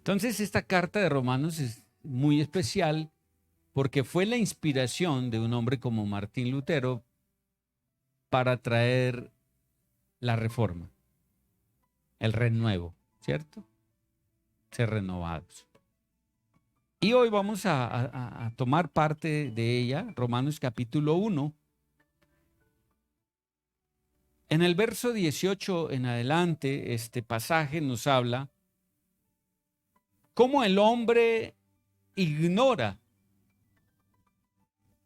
Entonces, esta carta de Romanos es muy especial porque fue la inspiración de un hombre como Martín Lutero para traer la reforma, el renuevo, ¿cierto? Ser renovados. Y hoy vamos a tomar parte de ella, Romanos capítulo 1. En el verso 18 en adelante, este pasaje nos habla cómo el hombre ignora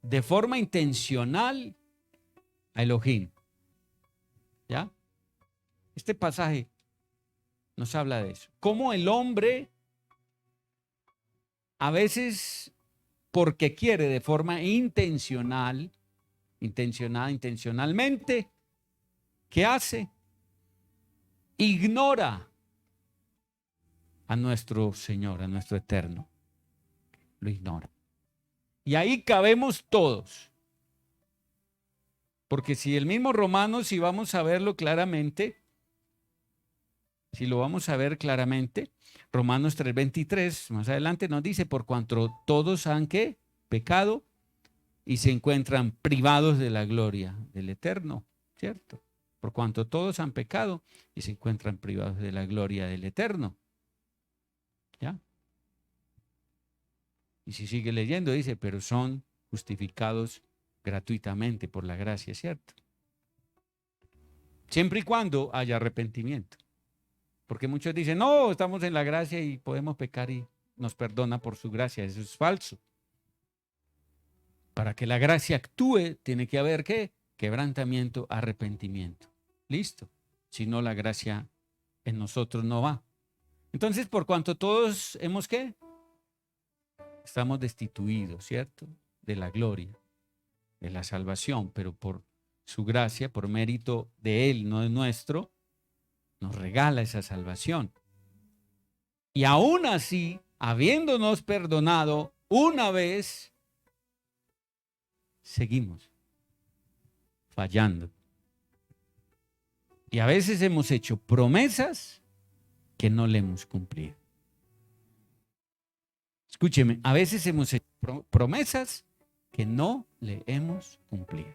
de forma intencional a Elohim. ¿Ya? Este pasaje nos habla de eso. Cómo el hombre a veces, porque quiere de forma intencionalmente, ¿qué hace? Ignora a nuestro Señor, a nuestro Eterno. Lo ignora. Y ahí cabemos todos. Porque si el mismo Romanos, si vamos a verlo claramente, Romanos 3:23, más adelante nos dice, por cuanto todos han ¿qué? Pecado y se encuentran privados de la gloria del Eterno, ¿cierto? Por cuanto todos han pecado y se encuentran privados de la gloria del Eterno. ¿Ya? Y si sigue leyendo, dice, pero son justificados gratuitamente por la gracia, ¿cierto? Siempre y cuando haya arrepentimiento. Porque muchos dicen, no, estamos en la gracia y podemos pecar y nos perdona por su gracia. Eso es falso. Para que la gracia actúe, tiene que haber ¿qué? Quebrantamiento, arrepentimiento. Listo. Si no, la gracia en nosotros no va. Entonces, por cuanto todos hemos ¿qué? Estamos destituidos, ¿cierto? De la gloria, de la salvación, pero por su gracia, por mérito de Él, no de nuestro, nos regala esa salvación. Y aún así, habiéndonos perdonado una vez, seguimos fallando. Y a veces hemos hecho promesas que no le hemos cumplido. Escúcheme, a veces hemos hecho promesas que no le hemos cumplido.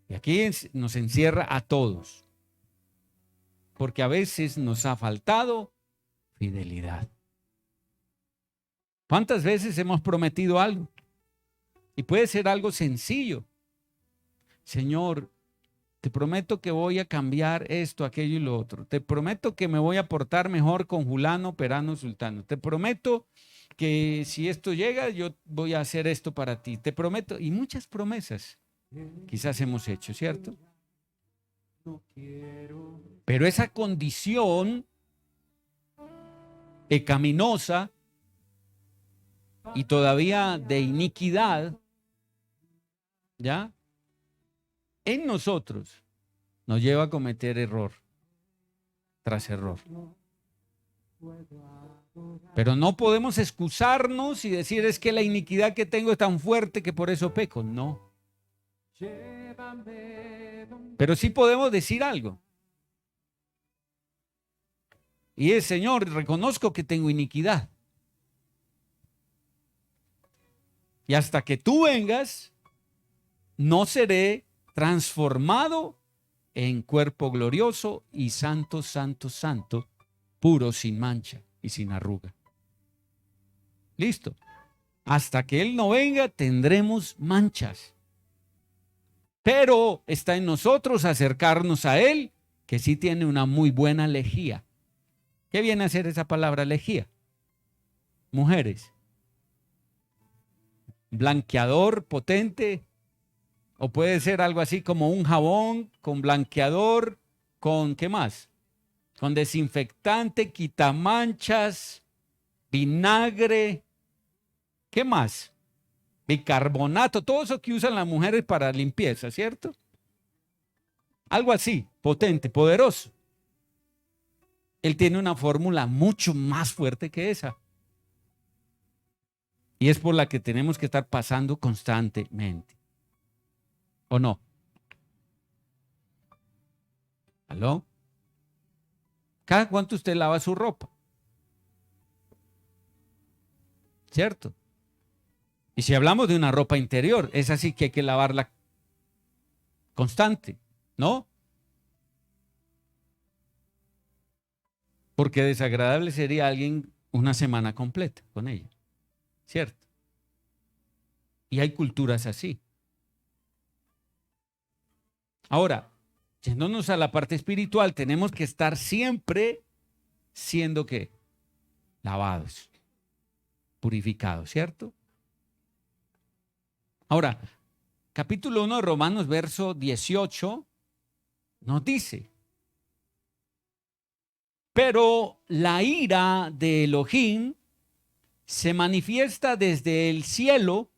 Y aquí nos encierra a todos. Porque a veces nos ha faltado fidelidad. ¿Cuántas veces hemos prometido algo? Y puede ser algo sencillo. Señor, te prometo que voy a cambiar esto, aquello y lo otro. Te prometo que me voy a portar mejor con fulano, perano, sultano. Te prometo que si esto llega, yo voy a hacer esto para ti. Te prometo. Y muchas promesas quizás hemos hecho, ¿cierto? Pero esa condición pecaminosa y todavía de iniquidad, ¿ya? En nosotros nos lleva a cometer error tras error. Pero no podemos excusarnos y decir es que la iniquidad que tengo es tan fuerte que por eso peco. No. Pero sí podemos decir algo. Y es, Señor, reconozco que tengo iniquidad. Y hasta que tú vengas, no seré transformado en cuerpo glorioso y santo, santo, santo, puro, sin mancha y sin arruga. Listo. Hasta que Él no venga, tendremos manchas. Pero está en nosotros acercarnos a Él, que sí tiene una muy buena lejía. ¿Qué viene a ser esa palabra lejía? Mujeres. Blanqueador potente. O puede ser algo así como un jabón con blanqueador, con ¿qué más? Con desinfectante, quitamanchas, vinagre, ¿qué más? Bicarbonato, todo eso que usan las mujeres para limpieza, ¿cierto? Algo así, potente, poderoso. Él tiene una fórmula mucho más fuerte que esa. Y es por la que tenemos que estar pasando constantemente. ¿O no? ¿Aló? ¿Cada cuánto usted lava su ropa? ¿cierto? Y si hablamos de una ropa interior, es así que hay que lavarla constante, ¿no? Porque desagradable sería alguien una semana completa con ella, ¿cierto? Y hay culturas así. Ahora, yéndonos a la parte espiritual, tenemos que estar siempre siendo ¿qué? Lavados, purificados, ¿cierto? Ahora, capítulo 1 de Romanos, verso 18, nos dice: pero la ira de Elohim se manifiesta desde el cielo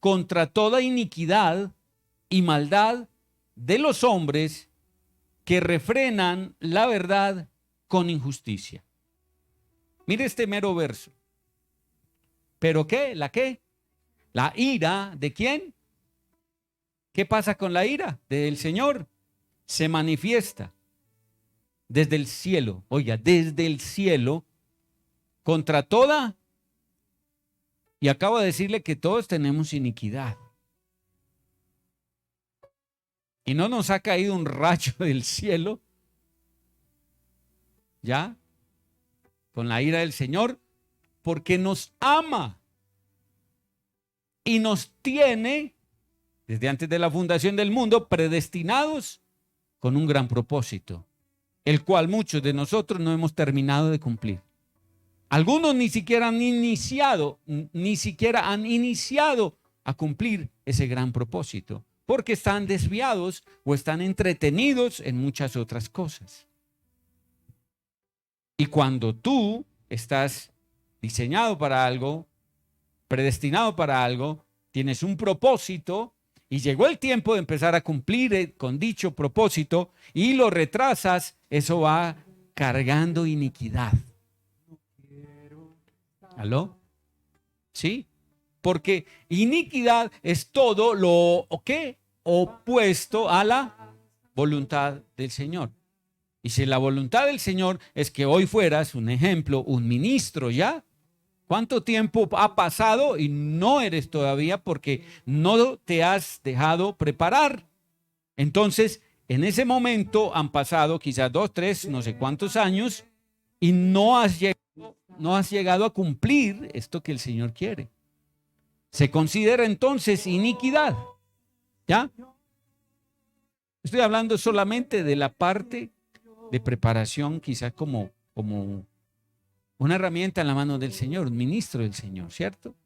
contra toda iniquidad y maldad de los hombres que refrenan la verdad con injusticia. Mire este mero verso. ¿Pero qué? ¿La qué? La ira ¿de quién? ¿Qué pasa con la ira del Señor? Se manifiesta desde el cielo, oiga, desde el cielo contra toda, y acabo de decirle que todos tenemos iniquidad. Y no nos ha caído un rayo del cielo, ¿ya? Con la ira del Señor, porque nos ama y nos tiene, desde antes de la fundación del mundo, predestinados con un gran propósito, el cual muchos de nosotros no hemos terminado de cumplir. Algunos ni siquiera han iniciado a cumplir ese gran propósito, porque están desviados o están entretenidos en muchas otras cosas. Y cuando tú estás diseñado para algo, predestinado para algo, tienes un propósito y llegó el tiempo de empezar a cumplir con dicho propósito y lo retrasas, eso va cargando iniquidad. ¿Aló? ¿Sí? Porque iniquidad es todo lo ¿qué? Opuesto a la voluntad del Señor. Y si la voluntad del Señor es que hoy fueras, un ejemplo, un ministro, ¿ya? ¿Cuánto tiempo ha pasado y no eres todavía porque no te has dejado preparar? Entonces, en ese momento han pasado quizás 2, 3, no sé cuántos años y no has llegado a cumplir esto que el Señor quiere. Se considera entonces iniquidad, ¿ya? Estoy hablando solamente de la parte de preparación, quizás como una herramienta en la mano del Señor, un ministro del Señor, ¿cierto?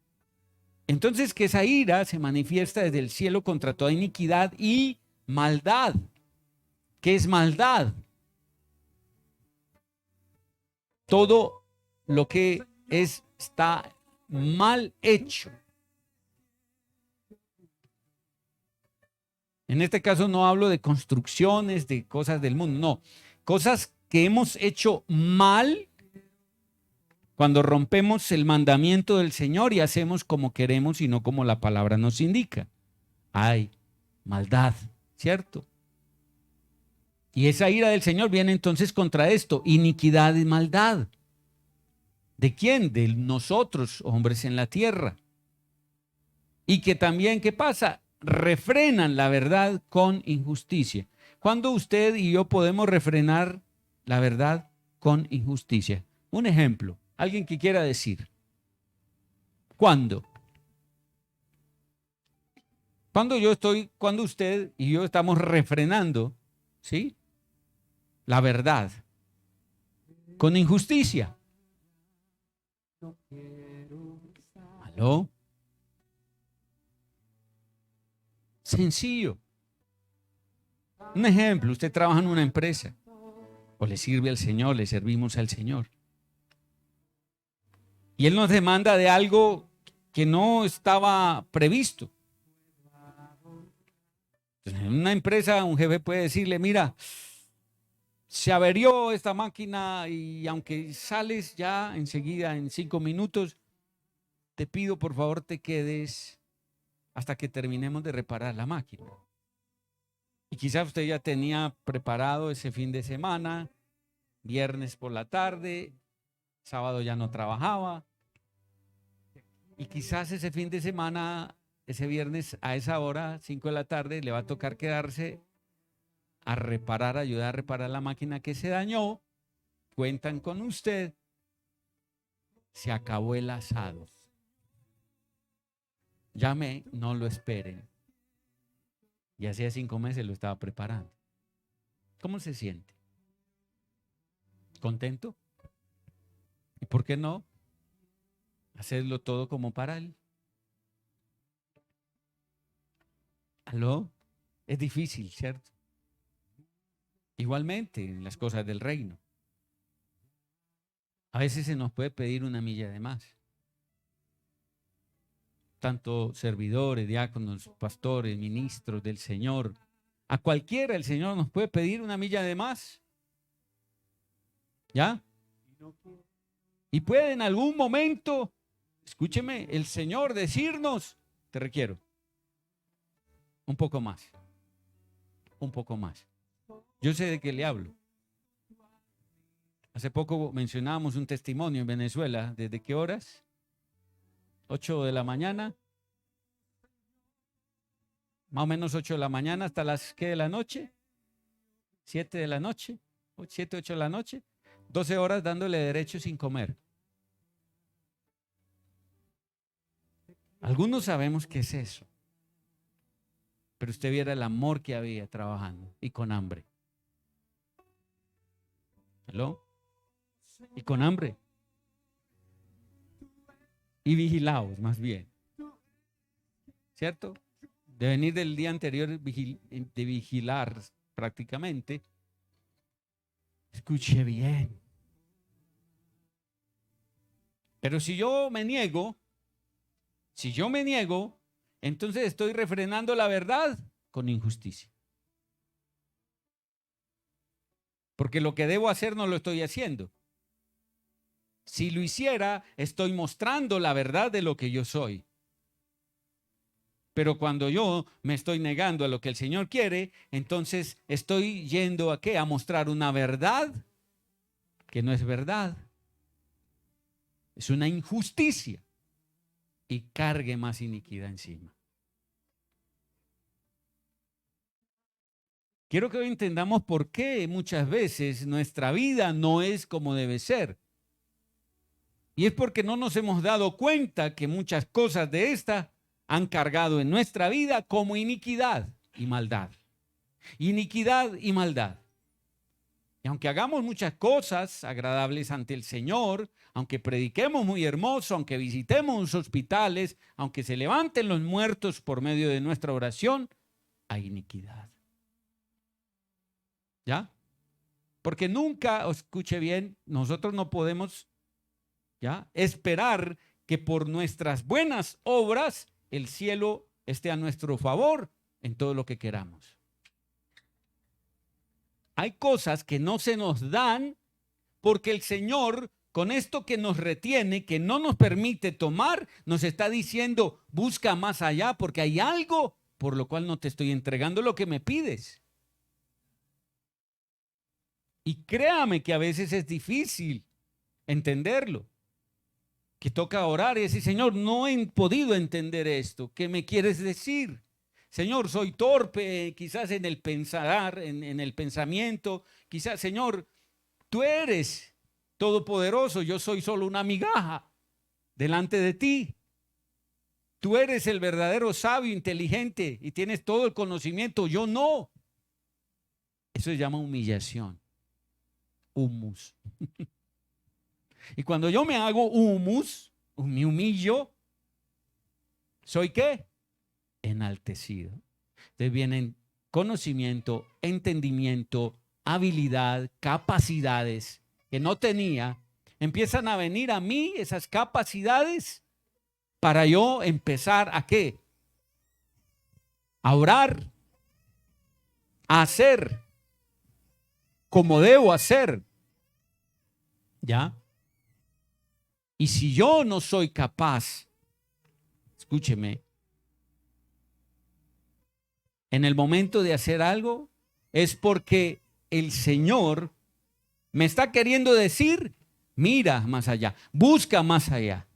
Entonces, que esa ira se manifiesta desde el cielo contra toda iniquidad y maldad. ¿Qué es maldad? Todo lo que está mal hecho. En este caso no hablo de construcciones, de cosas del mundo, no. Cosas que hemos hecho mal cuando rompemos el mandamiento del Señor y hacemos como queremos y no como la palabra nos indica. Hay maldad, ¿cierto? Y esa ira del Señor viene entonces contra esto, iniquidad y maldad. ¿De quién? De nosotros, hombres en la tierra. Y que también, ¿qué pasa? Refrenan la verdad con injusticia. ¿Cuándo usted y yo podemos refrenar la verdad con injusticia? Un ejemplo, alguien que quiera decir. ¿Cuándo? Cuando usted y yo estamos refrenando, ¿sí? La verdad con injusticia. ¿Aló? Sencillo. Un ejemplo, usted trabaja en una empresa o le sirve al Señor, le servimos al Señor. Y Él nos demanda de algo que no estaba previsto. Entonces, en una empresa, un jefe puede decirle, mira, se averió esta máquina y aunque sales ya enseguida en 5 minutos, te pido por favor te quedes hasta que terminemos de reparar la máquina. Y quizás usted ya tenía preparado ese fin de semana, viernes por la tarde, sábado ya no trabajaba. Y quizás ese fin de semana, ese viernes a esa hora, 5 de la tarde, le va a tocar quedarse a reparar, ayudar a reparar la máquina que se dañó. Cuentan con usted. Se acabó el asado. Llame, no lo esperen. Y hacía 5 meses lo estaba preparando. ¿Cómo se siente? ¿Contento? ¿Y por qué no hacerlo todo como para él? ¿Aló? Es difícil, ¿cierto? Igualmente en las cosas del reino. A veces se nos puede pedir una milla de más. Tanto servidores, diáconos, pastores, ministros del Señor. A cualquiera el Señor nos puede pedir una milla de más. ¿Ya? Y puede en algún momento, escúcheme, el Señor decirnos, te requiero un poco más. Un poco más. Yo sé de qué le hablo. Hace poco mencionábamos un testimonio en Venezuela. ¿Desde qué horas? 8 de la mañana. Más o menos 8 de la mañana hasta las ¿qué de la noche? 7 de la noche. 7, 8 de la noche. 12 horas dándole derecho sin comer. Algunos sabemos qué es eso. Pero usted viera el amor que había trabajando y con hambre. ¿Aló? Y con hambre. Y vigilados, más bien. ¿Cierto? De venir del día anterior de vigilar prácticamente. Escuche bien. Pero si yo me niego, entonces estoy refrenando la verdad con injusticia. Porque lo que debo hacer no lo estoy haciendo. Si lo hiciera, estoy mostrando la verdad de lo que yo soy. Pero cuando yo me estoy negando a lo que el Señor quiere, entonces estoy yendo ¿a qué? A mostrar una verdad que no es verdad. Es una injusticia y cargue más iniquidad encima. Quiero que hoy entendamos por qué muchas veces nuestra vida no es como debe ser. Y es porque no nos hemos dado cuenta que muchas cosas de esta han cargado en nuestra vida como iniquidad y maldad. Iniquidad y maldad. Y aunque hagamos muchas cosas agradables ante el Señor, aunque prediquemos muy hermoso, aunque visitemos hospitales, aunque se levanten los muertos por medio de nuestra oración, hay iniquidad. ¿Ya? Porque nunca, escuche bien, nosotros no podemos ¿ya? Esperar que por nuestras buenas obras el cielo esté a nuestro favor en todo lo que queramos. Hay cosas que no se nos dan porque el Señor, con esto que nos retiene, que no nos permite tomar, nos está diciendo, busca más allá porque hay algo por lo cual no te estoy entregando lo que me pides. Y créame que a veces es difícil entenderlo. Que toca orar y decir, Señor, no he podido entender esto. ¿Qué me quieres decir? Señor, soy torpe quizás en el pensar, en el pensamiento. Quizás, Señor, tú eres todopoderoso. Yo soy solo una migaja delante de ti. Tú eres el verdadero sabio, inteligente y tienes todo el conocimiento. Yo no. Eso se llama humillación. Humus. Y cuando yo me hago humus, me humillo, ¿soy qué? Enaltecido. Entonces vienen conocimiento, entendimiento, habilidad, capacidades que no tenía. Empiezan a venir a mí esas capacidades para yo empezar ¿a qué? A orar, a hacer como debo hacer. ¿Ya? Y si yo no soy capaz, escúcheme, en el momento de hacer algo, es porque el Señor me está queriendo decir, mira más allá, busca más allá.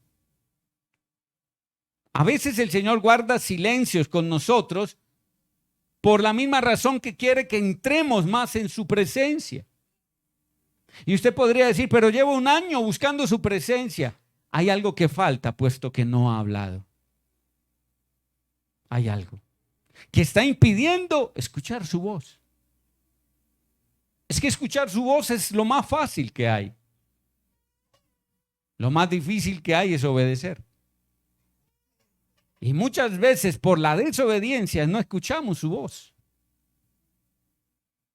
A veces el Señor guarda silencios con nosotros por la misma razón que quiere que entremos más en su presencia. Y usted podría decir, pero llevo un año buscando su presencia. Hay algo que falta, puesto que no ha hablado. Hay algo que está impidiendo escuchar su voz. Es que escuchar su voz es lo más fácil que hay. Lo más difícil que hay es obedecer. Y muchas veces por la desobediencia no escuchamos su voz.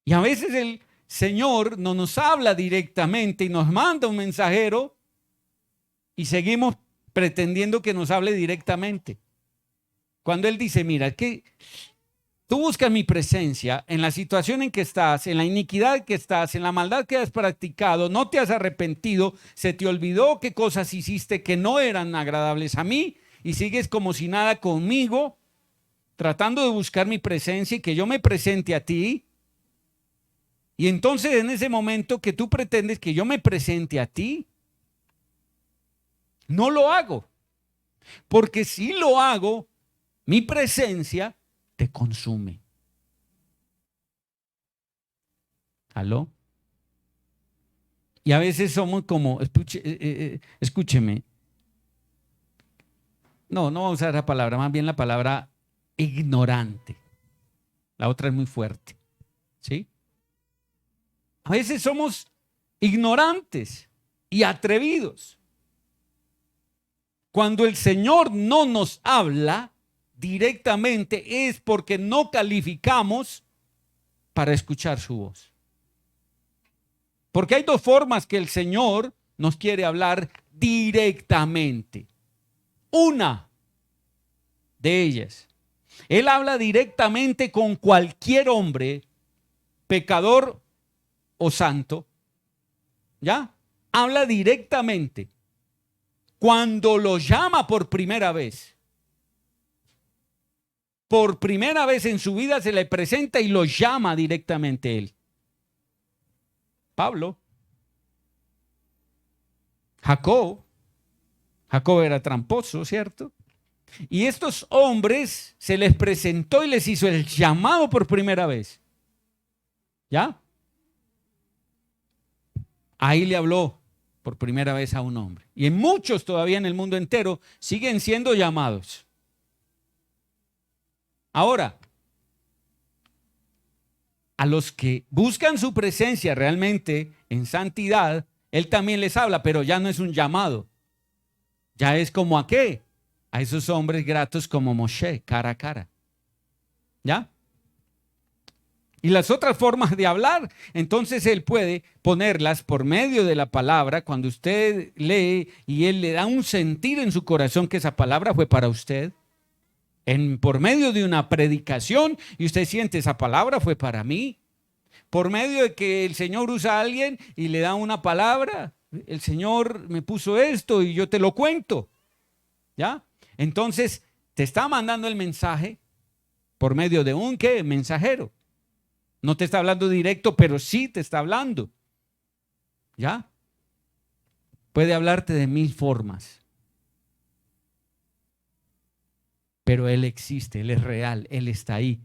Y a veces el Señor no nos habla directamente y nos manda un mensajero y seguimos pretendiendo que nos hable directamente. Cuando Él dice, mira, que tú buscas mi presencia en la situación en que estás, en la iniquidad que estás, en la maldad que has practicado, no te has arrepentido, se te olvidó qué cosas hiciste que no eran agradables a mí y sigues como si nada conmigo, tratando de buscar mi presencia y que yo me presente a ti. Y entonces en ese momento que tú pretendes que yo me presente a ti, no lo hago. Porque si lo hago, mi presencia te consume. ¿Aló? Y a veces somos como, escúcheme. No vamos a usar la palabra, más bien la palabra ignorante. La otra es muy fuerte. ¿Sí? A veces somos ignorantes y atrevidos. Cuando el Señor no nos habla directamente es porque no calificamos para escuchar su voz. Porque hay dos formas que el Señor nos quiere hablar directamente. Una de ellas, Él habla directamente con cualquier hombre, pecador o santo, ¿ya? Habla directamente cuando lo llama por primera vez. Por primera vez en su vida se le presenta y lo llama directamente Él. Pablo, Jacob era tramposo, ¿cierto? Y estos hombres se les presentó y les hizo el llamado por primera vez. ¿Ya? Ahí le habló por primera vez a un hombre. Y en muchos todavía en el mundo entero siguen siendo llamados. Ahora, a los que buscan su presencia realmente en santidad, Él también les habla, pero ya no es un llamado. Ya es como a qué? A esos hombres gratos como Moshe, cara a cara. ¿Ya? Y las otras formas de hablar, entonces Él puede ponerlas por medio de la palabra. Cuando usted lee y Él le da un sentir en su corazón que esa palabra fue para usted, por medio de una predicación, y usted siente esa palabra fue para mí. Por medio de que el Señor usa a alguien y le da una palabra, el Señor me puso esto y yo te lo cuento. ¿Ya? Entonces te está mandando el mensaje por medio de un ¿qué? Mensajero. No te está hablando directo, pero sí te está hablando. ¿Ya? Puede hablarte de 1000 formas. Pero Él existe, Él es real, Él está ahí.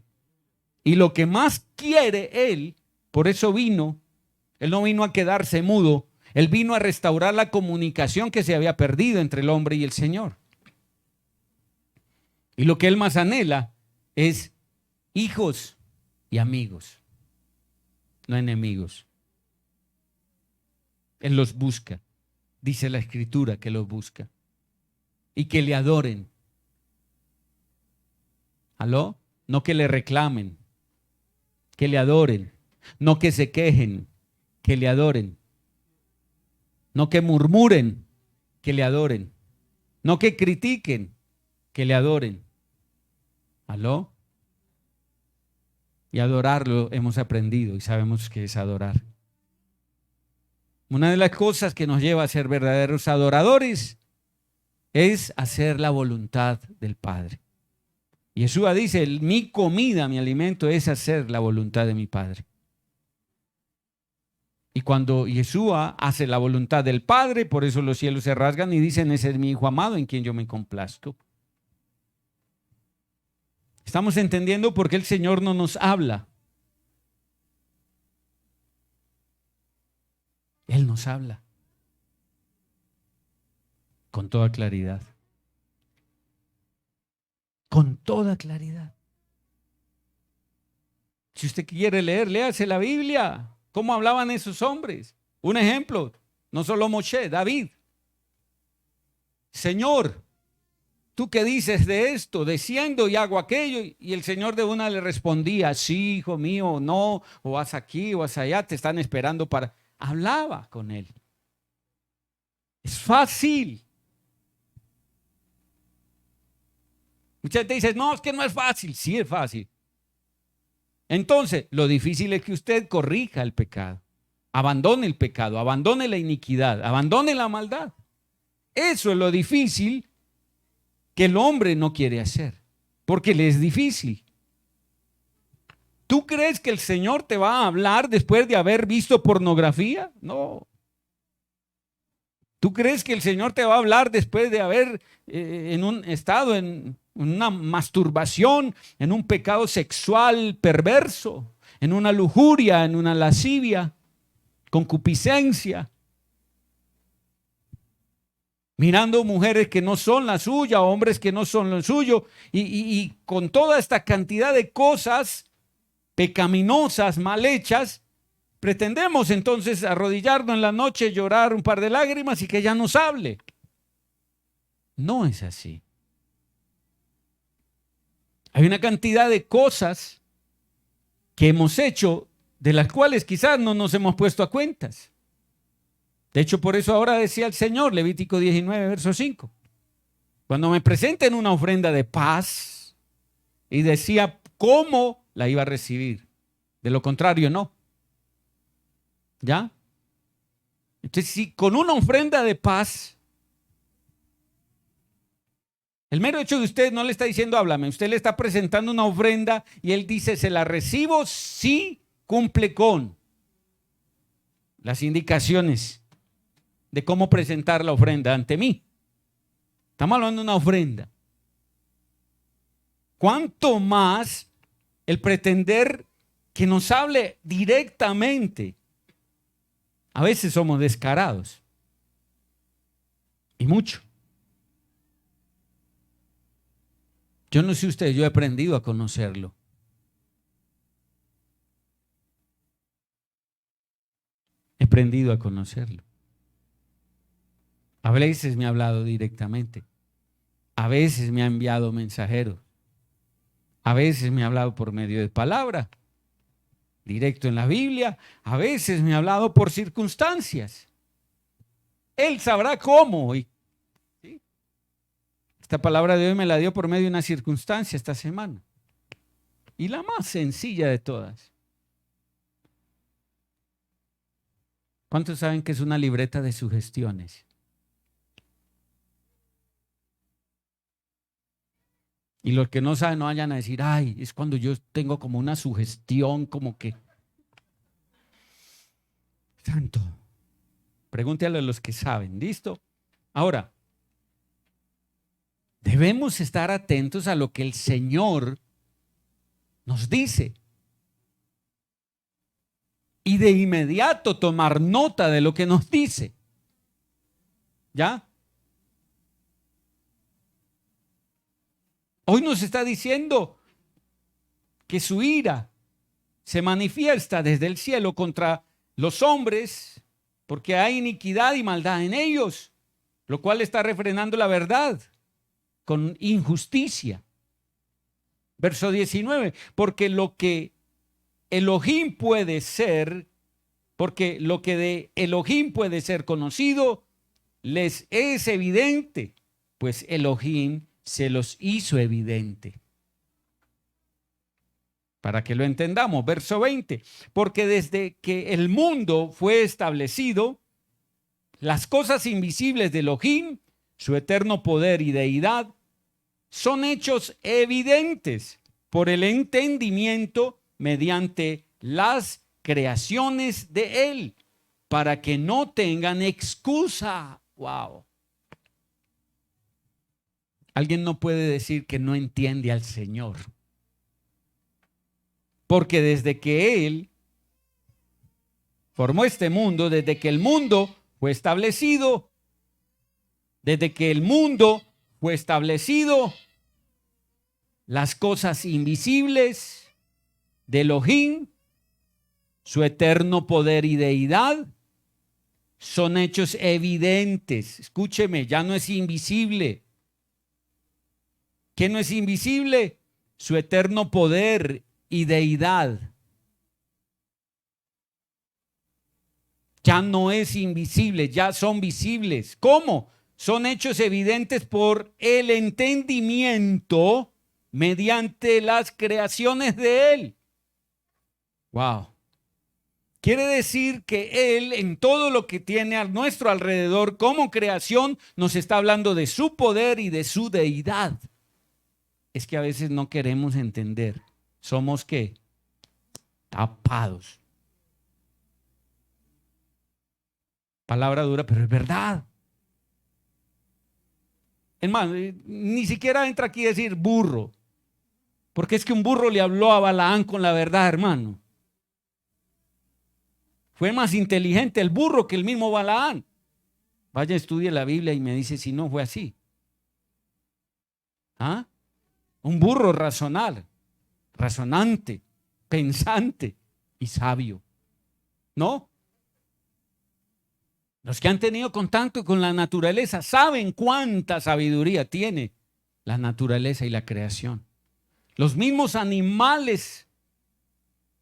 Y lo que más quiere Él, por eso vino, Él no vino a quedarse mudo, Él vino a restaurar la comunicación que se había perdido entre el hombre y el Señor. Y lo que Él más anhela es hijos y amigos, no enemigos. Él los busca, dice la Escritura que los busca, y que le adoren. ¿Aló? No que le reclamen, que le adoren. No que se quejen, que le adoren. No que murmuren, que le adoren. No que critiquen, que le adoren. ¿Aló? Y adorarlo hemos aprendido y sabemos que es adorar. Una de las cosas que nos lleva a ser verdaderos adoradores es hacer la voluntad del Padre. Yeshua dice, mi comida, mi alimento es hacer la voluntad de mi Padre. Y cuando Yeshua hace la voluntad del Padre, por eso los cielos se rasgan y dicen, ese es mi Hijo amado en quien yo me complazco. Estamos entendiendo por qué el Señor no nos habla. Él nos habla con toda claridad. Con toda claridad. Si usted quiere leer, léase la Biblia. ¿Cómo hablaban esos hombres? Un ejemplo, no solo Moshe, David. Señor, ¿tú qué dices de esto? Desciendo y hago aquello. Y el Señor de una le respondía, sí, hijo mío, no, o vas aquí o vas allá, te están esperando para... Hablaba con él. Es fácil. Mucha gente dice, no, es que no es fácil. Sí es fácil. Entonces, lo difícil es que usted corrija el pecado. Abandone el pecado, abandone la iniquidad, abandone la maldad. Eso es lo difícil que el hombre no quiere hacer, porque le es difícil. ¿Tú crees que el Señor te va a hablar después de haber visto pornografía? No. ¿Tú crees que el Señor te va a hablar después de haber estado en una masturbación, en un pecado sexual perverso, en una lujuria, en una lascivia, concupiscencia? Mirando mujeres que no son la suya, hombres que no son lo suyo, y con toda esta cantidad de cosas pecaminosas, mal hechas, pretendemos entonces arrodillarnos en la noche, llorar un par de lágrimas y que ella nos hable. No es así. Hay una cantidad de cosas que hemos hecho de las cuales quizás no nos hemos puesto a cuentas. De hecho, por eso ahora decía el Señor, Levítico 19, verso 5, cuando me presenten una ofrenda de paz, y decía cómo la iba a recibir. De lo contrario, no. ¿Ya? Entonces, si con una ofrenda de paz, el mero hecho de usted no le está diciendo háblame, usted le está presentando una ofrenda y él dice se la recibo si cumple con las indicaciones de cómo presentar la ofrenda ante mí. Estamos hablando de una ofrenda. ¿Cuánto más el pretender que nos hable directamente? A veces somos descarados. Y mucho. Yo no sé usted, yo he aprendido a conocerlo. He aprendido a conocerlo. A veces me ha hablado directamente. A veces me ha enviado mensajeros. A veces me ha hablado por medio de palabra, directo en la Biblia. A veces me ha hablado por circunstancias. Él sabrá cómo. ¿Sí? Esta palabra de hoy me la dio por medio de una circunstancia esta semana. Y la más sencilla de todas. ¿Cuántos saben que es una libreta de sugestiones? Y los que no saben no vayan a decir, ay, es cuando yo tengo como una sugestión, como que... Santo. Pregúntale a los que saben, ¿listo? Ahora, debemos estar atentos a lo que el Señor nos dice. Y de inmediato tomar nota de lo que nos dice. ¿Ya? Hoy nos está diciendo que su ira se manifiesta desde el cielo contra los hombres porque hay iniquidad y maldad en ellos, lo cual está refrenando la verdad con injusticia. Verso 19, porque lo que Elohim puede ser, porque lo que de Elohim puede ser conocido, les es evidente, pues Elohim se los hizo evidente. Para que lo entendamos, verso 20, porque desde que el mundo fue establecido, las cosas invisibles de Elohim, su eterno poder y deidad, son hechos evidentes por el entendimiento mediante las creaciones de Él, para que no tengan excusa. Wow. Alguien no puede decir que no entiende al Señor. Porque desde que Él formó este mundo, desde que el mundo fue establecido, las cosas invisibles de Elohim, su eterno poder y deidad, son hechos evidentes. Escúcheme, ya no es invisible. ¿Qué no es invisible? Su eterno poder y deidad. Ya no es invisible, ya son visibles. ¿Cómo? Son hechos evidentes por el entendimiento mediante las creaciones de Él. Wow. Quiere decir que Él, en todo lo que tiene a nuestro alrededor como creación, nos está hablando de su poder y de su deidad. Es que a veces no queremos entender. Somos ¿qué? Tapados. Palabra dura, pero es verdad. Hermano, ni siquiera entra aquí a decir burro, porque es que un burro le habló a Balaán con la verdad, hermano. Fue más inteligente el burro que el mismo Balaán. Vaya, estudie la Biblia y me dice si no fue así. ¿Ah? Un burro razonante, pensante y sabio. ¿No? Los que han tenido contacto con la naturaleza saben cuánta sabiduría tiene la naturaleza y la creación. Los mismos animales,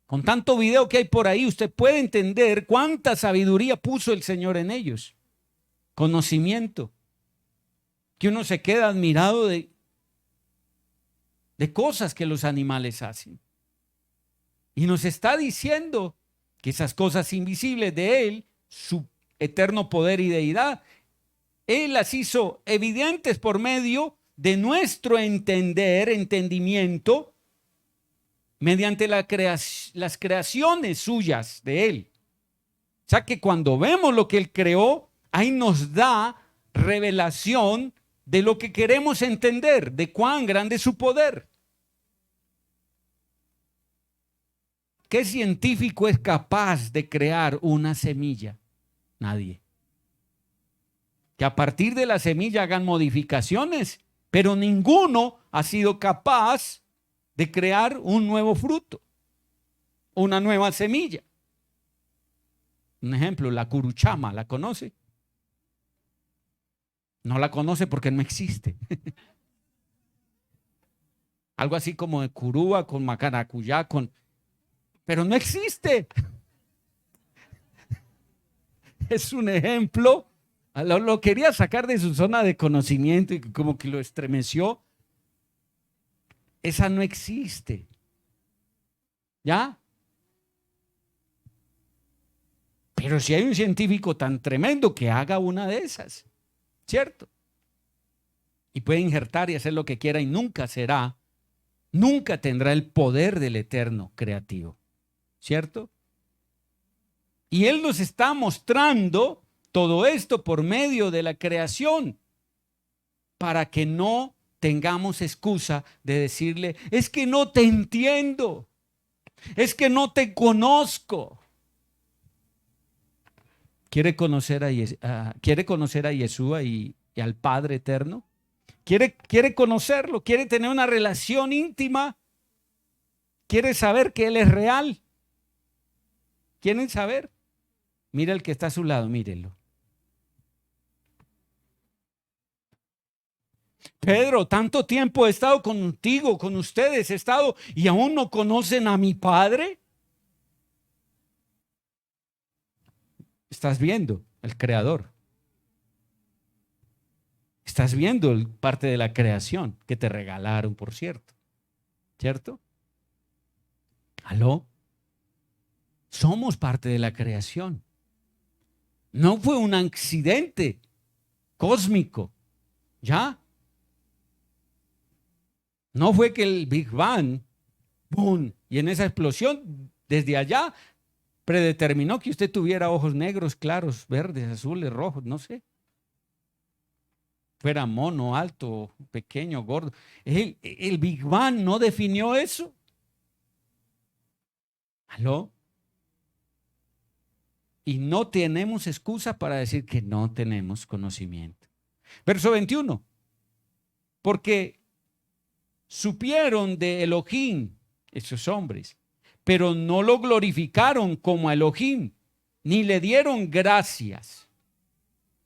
con tanto video que hay por ahí, usted puede entender cuánta sabiduría puso el Señor en ellos. Conocimiento. Que uno se queda admirado de cosas que los animales hacen. Y nos está diciendo que esas cosas invisibles de Él, su eterno poder y deidad, Él las hizo evidentes por medio de nuestro entendimiento, mediante las creaciones suyas de Él. O sea que cuando vemos lo que Él creó, ahí nos da revelación de lo que queremos entender, de cuán grande es su poder. ¿Qué científico es capaz de crear una semilla? Nadie. Que a partir de la semilla hagan modificaciones, pero ninguno ha sido capaz de crear un nuevo fruto, una nueva semilla. Un ejemplo, la curuchama, ¿la conoce? No la conoce porque no existe. Algo así como de curúa con macaracuyá, pero no existe. Es un ejemplo. Lo quería sacar de su zona de conocimiento y como que lo estremeció. Esa no existe. ¿Ya? Pero si hay un científico tan tremendo que haga una de esas, ¿cierto? Y puede injertar y hacer lo que quiera y nunca tendrá el poder del eterno creativo, ¿cierto? Y Él nos está mostrando todo esto por medio de la creación para que no tengamos excusa de decirle, es que no te entiendo, es que no te conozco. ¿Quiere conocer a Yeshua y al Padre eterno? ¿Quiere conocerlo? ¿Quiere tener una relación íntima? ¿Quiere saber que Él es real? ¿Quieren saber? Mira el que está a su lado, mírenlo. Pedro, tanto tiempo he estado contigo, con ustedes he estado y aún no conocen a mi Padre. Estás viendo el Creador. Estás viendo parte de la creación que te regalaron, por cierto. ¿Cierto? ¿Aló? Somos parte de la creación. No fue un accidente cósmico. ¿Ya? No fue que el Big Bang, ¡boom! Y en esa explosión, desde allá, predeterminó que usted tuviera ojos negros, claros, verdes, azules, rojos, no sé. Fuera mono, alto, pequeño, gordo. El Big Bang no definió eso. ¿Aló? Y no tenemos excusa para decir que no tenemos conocimiento. Verso 21. Porque supieron de Elohim, esos hombres, pero no lo glorificaron como a Elohim, ni le dieron gracias.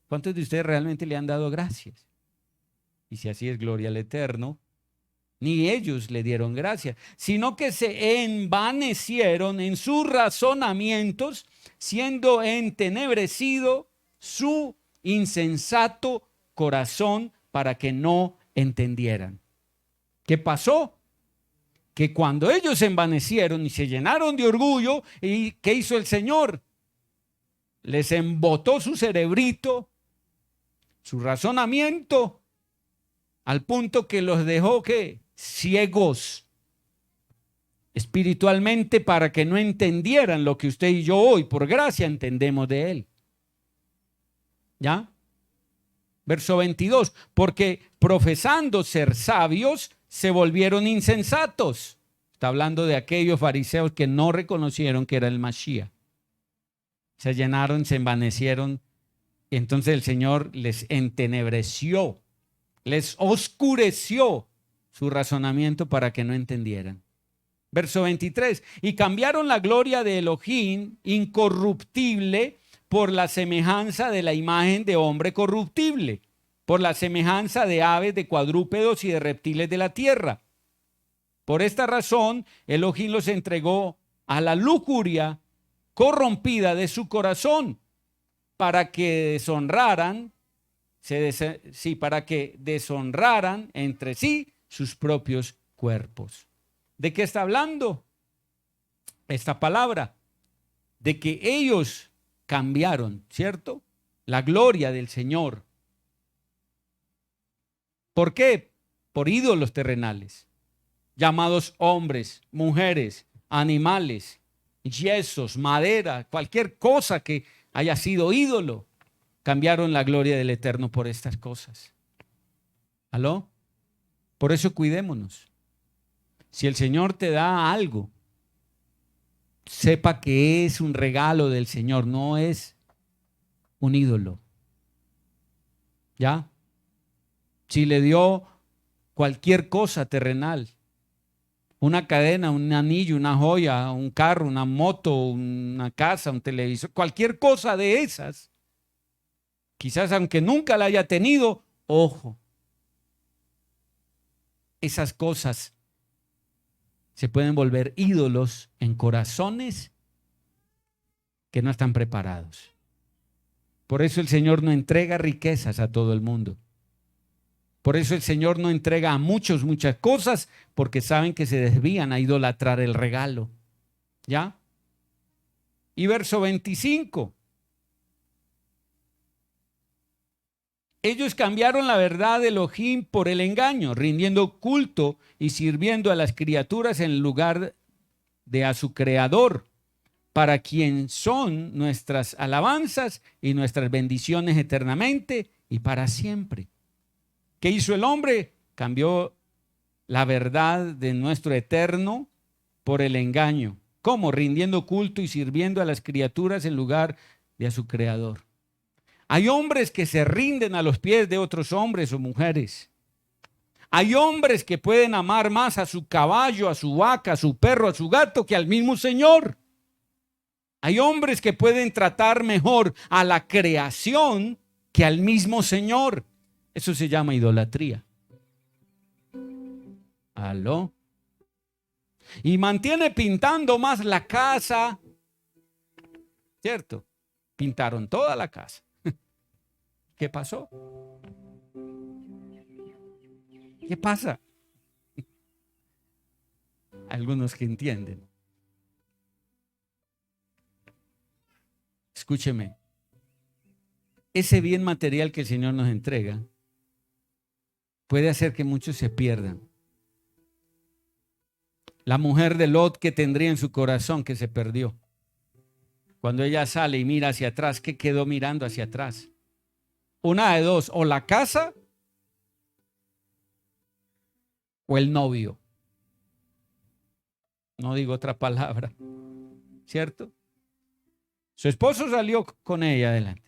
¿Cuántos de ustedes realmente le han dado gracias? Y si así es, gloria al Eterno. Ni ellos le dieron gracias, sino que se envanecieron en sus razonamientos, siendo entenebrecido su insensato corazón para que no entendieran. ¿Qué pasó? Que cuando ellos se envanecieron y se llenaron de orgullo, ¿y qué hizo el Señor? Les embotó su cerebrito, su razonamiento, al punto que los dejó ¿qué? Ciegos espiritualmente, para que no entendieran lo que usted y yo hoy por gracia entendemos de él. ¿Ya? Verso 22, porque profesando ser sabios se volvieron insensatos. Está hablando de aquellos fariseos que no reconocieron que era el Mashiach. Se llenaron, se envanecieron, y entonces el Señor les entenebreció, les oscureció su razonamiento para que no entendieran. Verso 23, y cambiaron la gloria de Elohim incorruptible por la semejanza de la imagen de hombre corruptible, por la semejanza de aves, de cuadrúpedos y de reptiles de la tierra. Por esta razón, Elohim los entregó a la lujuria corrompida de su corazón, para que deshonraran, para que deshonraran entre sí sus propios cuerpos. ¿De qué está hablando esta palabra? De que ellos cambiaron, ¿cierto? La gloria del Señor. ¿Por qué? Por ídolos terrenales, llamados hombres, mujeres, animales, yesos, madera, cualquier cosa que haya sido ídolo. Cambiaron la gloria del Eterno por estas cosas. ¿Aló? Por eso cuidémonos. Si el Señor te da algo, sepa que es un regalo del Señor, no es un ídolo. ¿Ya? Si le dio cualquier cosa terrenal, una cadena, un anillo, una joya, un carro, una moto, una casa, un televisor, cualquier cosa de esas, quizás aunque nunca la haya tenido, ojo, esas cosas se pueden volver ídolos en corazones que no están preparados. Por eso el Señor no entrega riquezas a todo el mundo. Por eso el Señor no entrega a muchas cosas, porque saben que se desvían a idolatrar el regalo. ¿Ya? Y verso 25. Ellos cambiaron la verdad de Elohim por el engaño, rindiendo culto y sirviendo a las criaturas en lugar de a su Creador, para quien son nuestras alabanzas y nuestras bendiciones eternamente y para siempre. ¿Qué hizo el hombre? Cambió la verdad de nuestro eterno por el engaño. ¿Cómo? Rindiendo culto y sirviendo a las criaturas en lugar de a su Creador. Hay hombres que se rinden a los pies de otros hombres o mujeres. Hay hombres que pueden amar más a su caballo, a su vaca, a su perro, a su gato que al mismo Señor. Hay hombres que pueden tratar mejor a la creación que al mismo Señor. Eso se llama idolatría. ¿Aló? Y mantiene pintando más la casa, ¿cierto? Pintaron toda la casa. ¿Qué pasó? ¿Qué pasa? Algunos que entienden. Escúcheme. Ese bien material que el Señor nos entrega puede hacer que muchos se pierdan. La mujer de Lot, que tendría en su corazón, que se perdió. Cuando ella sale y mira hacia atrás, ¿qué quedó mirando hacia atrás? Una de dos, o la casa o el novio. No digo otra palabra. ¿cierto? Su esposo salió con ella adelante.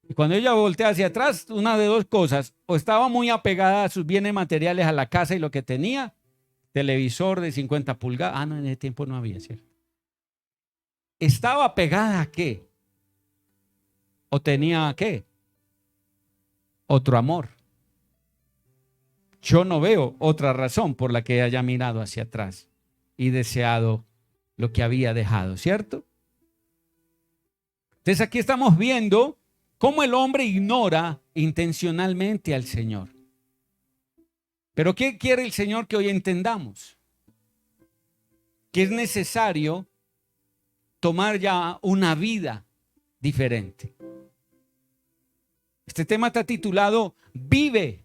Y cuando ella voltea hacia atrás, una de dos cosas, o estaba muy apegada a sus bienes materiales, a la casa y lo que tenía, televisor de 50 pulgadas, no, en ese tiempo no había, ¿cierto? ¿Estaba apegada a qué? ¿O tenía qué? Otro amor. Yo no veo otra razón por la que haya mirado hacia atrás y deseado lo que había dejado, ¿cierto? Entonces aquí estamos viendo cómo el hombre ignora intencionalmente al Señor. Pero ¿qué quiere el Señor que hoy entendamos? Que es necesario tomar ya una vida diferente. Este tema está titulado Vive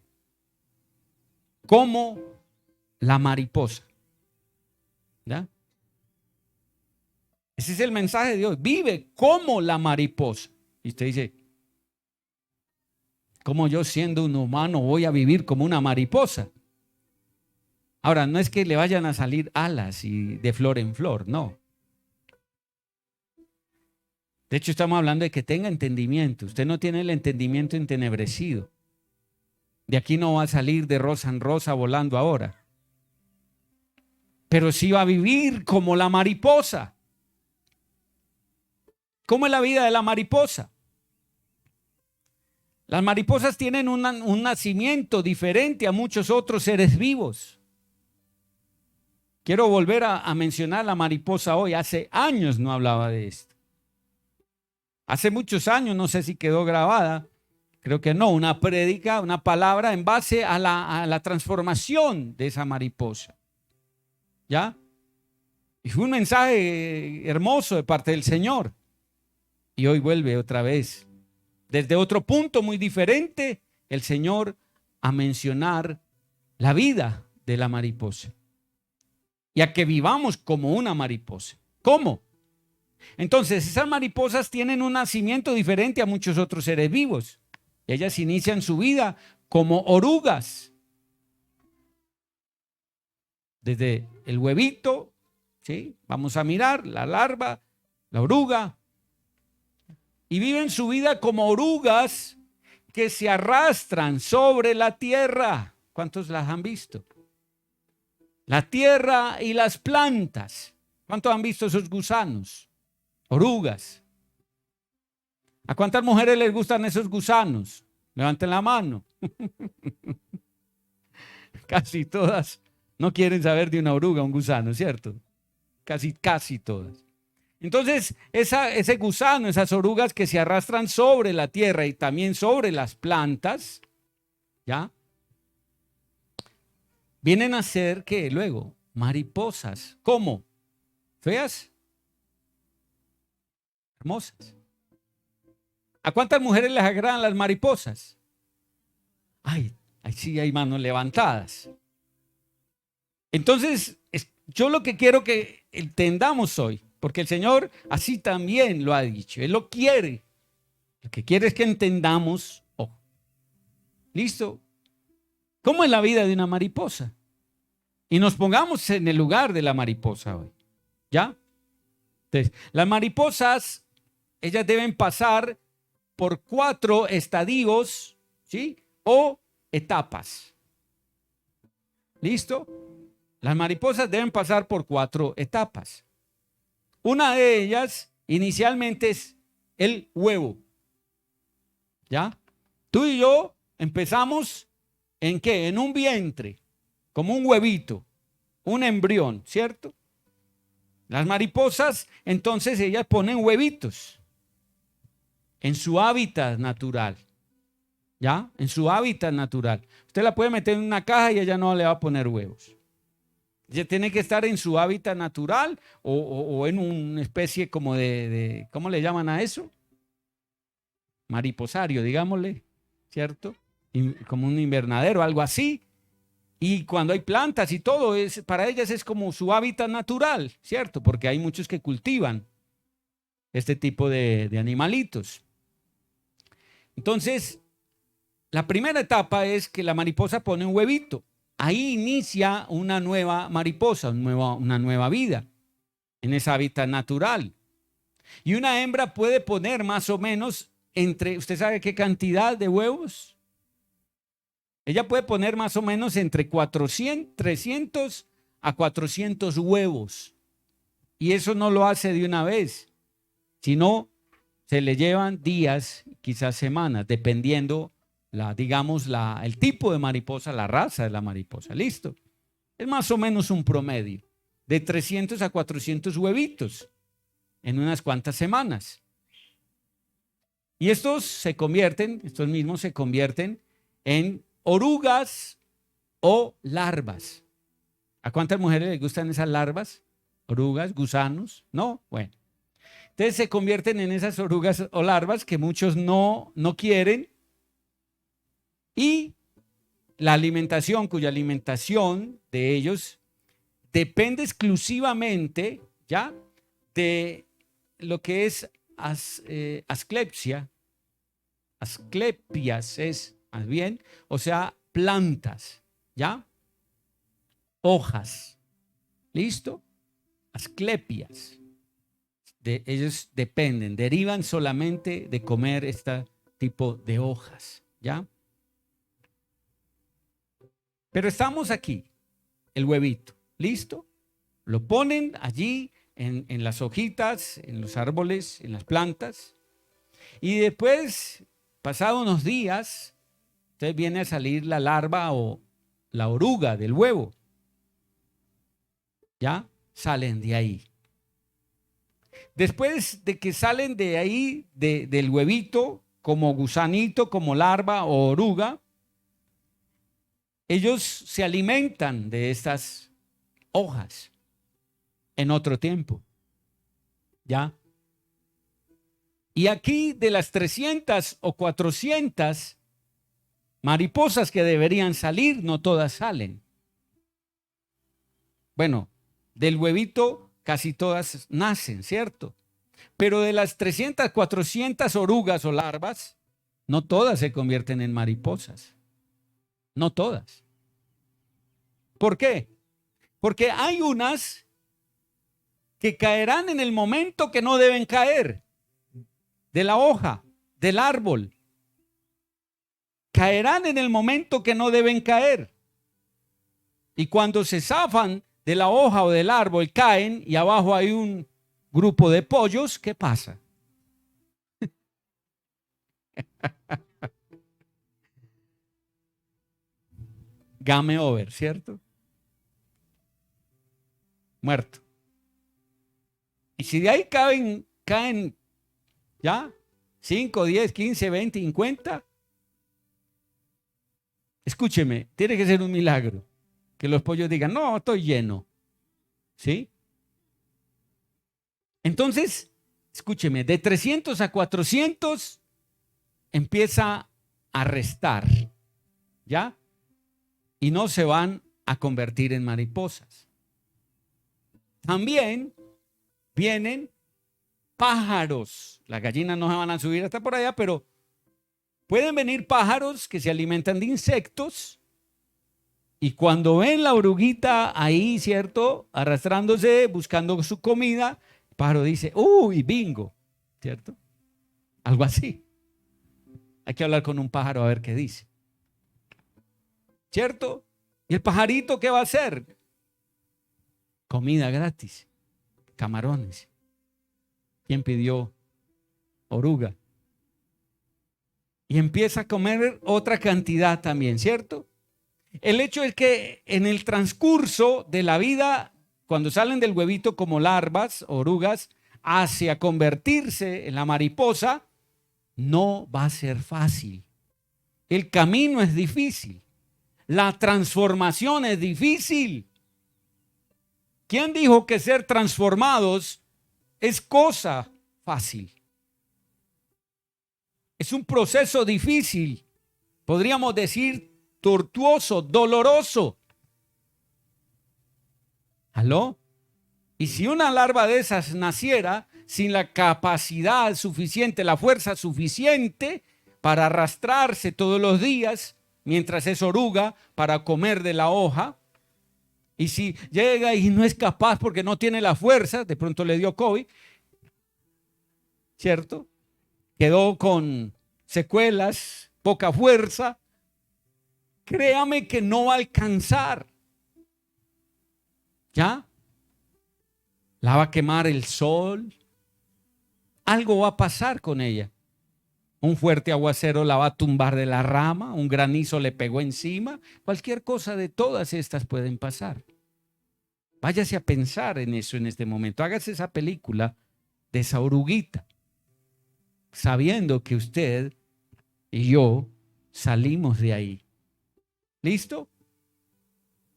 como la mariposa. ¿Ya? Ese es el mensaje de hoy. Vive como la mariposa. Y usted dice, ¿cómo yo siendo un humano voy a vivir como una mariposa? Ahora, no es que le vayan a salir alas y de flor en flor, no. De hecho, estamos hablando de que tenga entendimiento. Usted no tiene el entendimiento entenebrecido. De aquí no va a salir de rosa en rosa volando ahora. Pero sí va a vivir como la mariposa. ¿Cómo es la vida de la mariposa? Las mariposas tienen un nacimiento diferente a muchos otros seres vivos. Quiero volver a mencionar la mariposa hoy. Hace años no hablaba de esto. Hace muchos años, no sé si quedó grabada, creo que no, una prédica, una palabra en base a la transformación de esa mariposa. ¿Ya? Y fue un mensaje hermoso de parte del Señor. Y hoy vuelve otra vez, desde otro punto muy diferente, el Señor a mencionar la vida de la mariposa. Y a que vivamos como una mariposa. ¿Cómo? Entonces, esas mariposas tienen un nacimiento diferente a muchos otros seres vivos. Ellas inician su vida como orugas. Desde el huevito, ¿sí? Vamos a mirar la larva, la oruga. Y viven su vida como orugas que se arrastran sobre la tierra. ¿Cuántos las han visto? La tierra y las plantas. ¿Cuántos han visto esos gusanos? Orugas. ¿A cuántas mujeres les gustan esos gusanos? Levanten la mano. Casi todas no quieren saber de una oruga, un gusano, ¿cierto? Casi todas. Entonces, ese gusano, esas orugas que se arrastran sobre la tierra y también sobre las plantas, ¿ya? Vienen a ser, ¿qué? Luego, mariposas. ¿Cómo? ¿Feas? Hermosas. ¿A cuántas mujeres les agradan las mariposas? Ay, sí hay manos levantadas. Entonces, yo lo que quiero que entendamos hoy, porque el Señor así también lo ha dicho, Él lo quiere. Lo que quiere es que entendamos, ¿listo? ¿Cómo es la vida de una mariposa? Y nos pongamos en el lugar de la mariposa hoy, ¿ya? Entonces, las mariposas, ellas deben pasar por 4 estadios, ¿sí? O etapas. ¿Listo? Las mariposas deben pasar por 4 etapas. Una de ellas inicialmente es el huevo. ¿Ya? Tú y yo empezamos ¿en qué? En un vientre, como un huevito, un embrión, ¿cierto? Las mariposas, entonces ellas ponen huevitos en su hábitat natural. ¿Ya? En su hábitat natural. Usted la puede meter en una caja y ella no le va a poner huevos. Ella tiene que estar en su hábitat natural o en una especie como de, ¿cómo le llaman a eso? Mariposario, digámosle, ¿cierto? Como un invernadero, algo así. Y cuando hay plantas y todo, para ellas es como su hábitat natural, ¿cierto? Porque hay muchos que cultivan este tipo de animalitos. Entonces, la primera etapa es que la mariposa pone un huevito. Ahí inicia una nueva mariposa, una nueva vida en ese hábitat natural. Y una hembra puede poner más o menos ¿usted sabe qué cantidad de huevos? Ella puede poner más o menos entre 300 a 400 huevos. Y eso no lo hace de una vez, sino se le llevan días, quizás semanas, dependiendo el tipo de mariposa, la raza de la mariposa. ¿Listo? Es más o menos un promedio de 300 a 400 huevitos en unas cuantas semanas. Y estos mismos se convierten en orugas o larvas. ¿A cuántas mujeres les gustan esas larvas? Orugas, gusanos, ¿no? Bueno. Entonces se convierten en esas orugas o larvas que muchos no quieren. Y cuya alimentación de ellos depende exclusivamente, ¿ya?, de lo que es asclepsia. Asclepias es más bien, o sea, plantas, ¿ya? Hojas. ¿Listo? Asclepias. Ellos derivan solamente de comer este tipo de hojas, ¿ya? Pero estamos aquí, el huevito, ¿listo? Lo ponen allí en las hojitas, en los árboles, en las plantas. Y después, pasados unos días, entonces viene a salir la larva o la oruga del huevo. Ya salen de ahí. Después de que salen de ahí, del huevito, como gusanito, como larva o oruga, ellos se alimentan de estas hojas en otro tiempo. ¿Ya? Y aquí de las 300 o 400 mariposas que deberían salir, no todas salen. Bueno, del huevito casi todas nacen, ¿cierto? Pero de las 300, 400 orugas o larvas, no todas se convierten en mariposas. No todas. ¿Por qué? Porque hay unas que caerán en el momento que no deben caer, de la hoja, del árbol. Caerán en el momento que no deben caer. Y cuando se zafan de la hoja o del árbol, caen y abajo hay un grupo de pollos, ¿qué pasa? Game over, ¿cierto? Muerto. Y si de ahí caen ya 5, 10, 15, 20, 50, escúcheme, tiene que ser un milagro que los pollos digan, no, estoy lleno. ¿Sí? Entonces, escúcheme, de 300 a 400 empieza a restar, ¿ya? Y no se van a convertir en mariposas. También vienen pájaros. Las gallinas no se van a subir hasta por allá, pero pueden venir pájaros que se alimentan de insectos y cuando ven la oruguita ahí, ¿cierto?, arrastrándose, buscando su comida, el pájaro dice, uy, bingo, ¿cierto? Algo así. Hay que hablar con un pájaro a ver qué dice. ¿Cierto? ¿Y el pajarito qué va a hacer? Comida gratis, camarones. ¿Quién pidió oruga? Y empieza a comer otra cantidad también, ¿cierto? El hecho es que en el transcurso de la vida, cuando salen del huevito como larvas, orugas, hacia convertirse en la mariposa, no va a ser fácil. El camino es difícil. La transformación es difícil. ¿Quién dijo que ser transformados es cosa fácil? Es un proceso difícil, podríamos decir tortuoso, doloroso. ¿Aló? Y si una larva de esas naciera sin la capacidad suficiente, la fuerza suficiente para arrastrarse todos los días mientras es oruga para comer de la hoja, y si llega y no es capaz porque no tiene la fuerza, de pronto le dio COVID, ¿cierto? Quedó con secuelas, poca fuerza. Créame que no va a alcanzar. ¿Ya? La va a quemar el sol. Algo va a pasar con ella. Un fuerte aguacero la va a tumbar de la rama, un granizo le pegó encima. Cualquier cosa de todas estas pueden pasar. Váyase a pensar en eso en este momento. Hágase esa película de esa oruguita, sabiendo que usted y yo salimos de ahí. ¿Listo?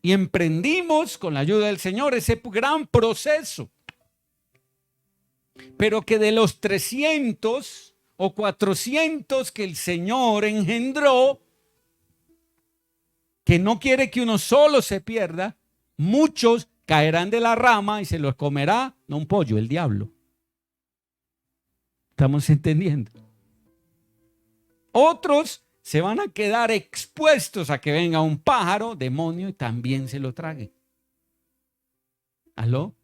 Y emprendimos con la ayuda del Señor ese gran proceso. Pero que de los 300 o 400 que el Señor engendró, que no quiere que uno solo se pierda, muchos caerán de la rama y se los comerá, no un pollo, el diablo. ¿Estamos entendiendo? Otros se van a quedar expuestos a que venga un pájaro, demonio, y también se lo trague. ¿Aló?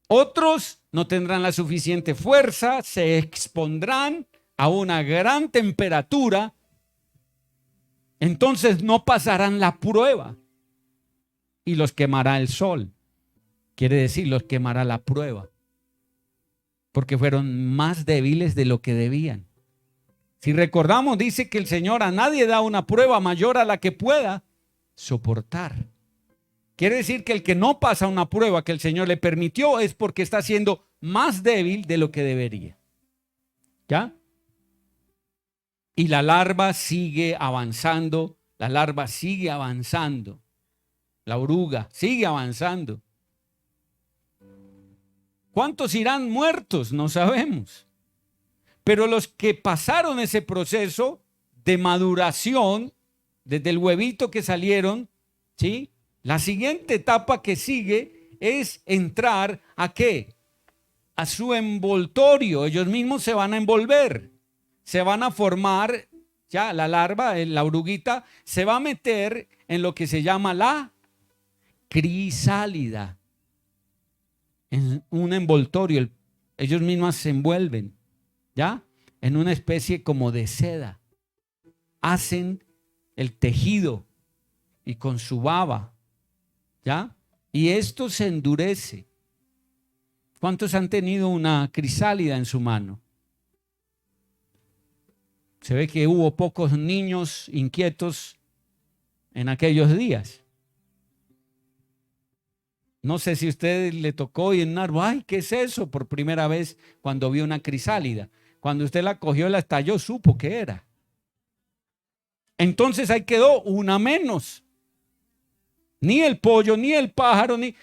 Otros no tendrán la suficiente fuerza, se expondrán a una gran temperatura, entonces no pasarán la prueba y los quemará el sol. Quiere decir, los quemará la prueba, porque fueron más débiles de lo que debían. Si recordamos, dice que el Señor a nadie da una prueba mayor a la que pueda soportar. Quiere decir que el que no pasa una prueba que el Señor le permitió es porque está siendo más débil de lo que debería. ¿Ya? Y la larva sigue avanzando, la larva sigue avanzando, la oruga sigue avanzando. ¿Cuántos irán muertos? No sabemos. Pero los que pasaron ese proceso de maduración, desde el huevito que salieron, ¿sí? La siguiente etapa que sigue es entrar ¿a qué? A su envoltorio. Ellos mismos se van a envolver, se van a formar, ya la larva, la oruguita, se va a meter en lo que se llama la crisálida, en un envoltorio. Ellos mismos se envuelven, ¿ya? En una especie como de seda. Hacen el tejido y con su baba, ¿ya? Y esto se endurece. ¿Cuántos han tenido una crisálida en su mano? Se ve que hubo pocos niños inquietos en aquellos días. No sé si a usted le tocó y en un árbol, ay, ¿qué es eso? Por primera vez cuando vio una crisálida. Cuando usted la cogió, la estalló, supo qué era. Entonces ahí quedó una menos. Ni el pollo, ni el pájaro, ni...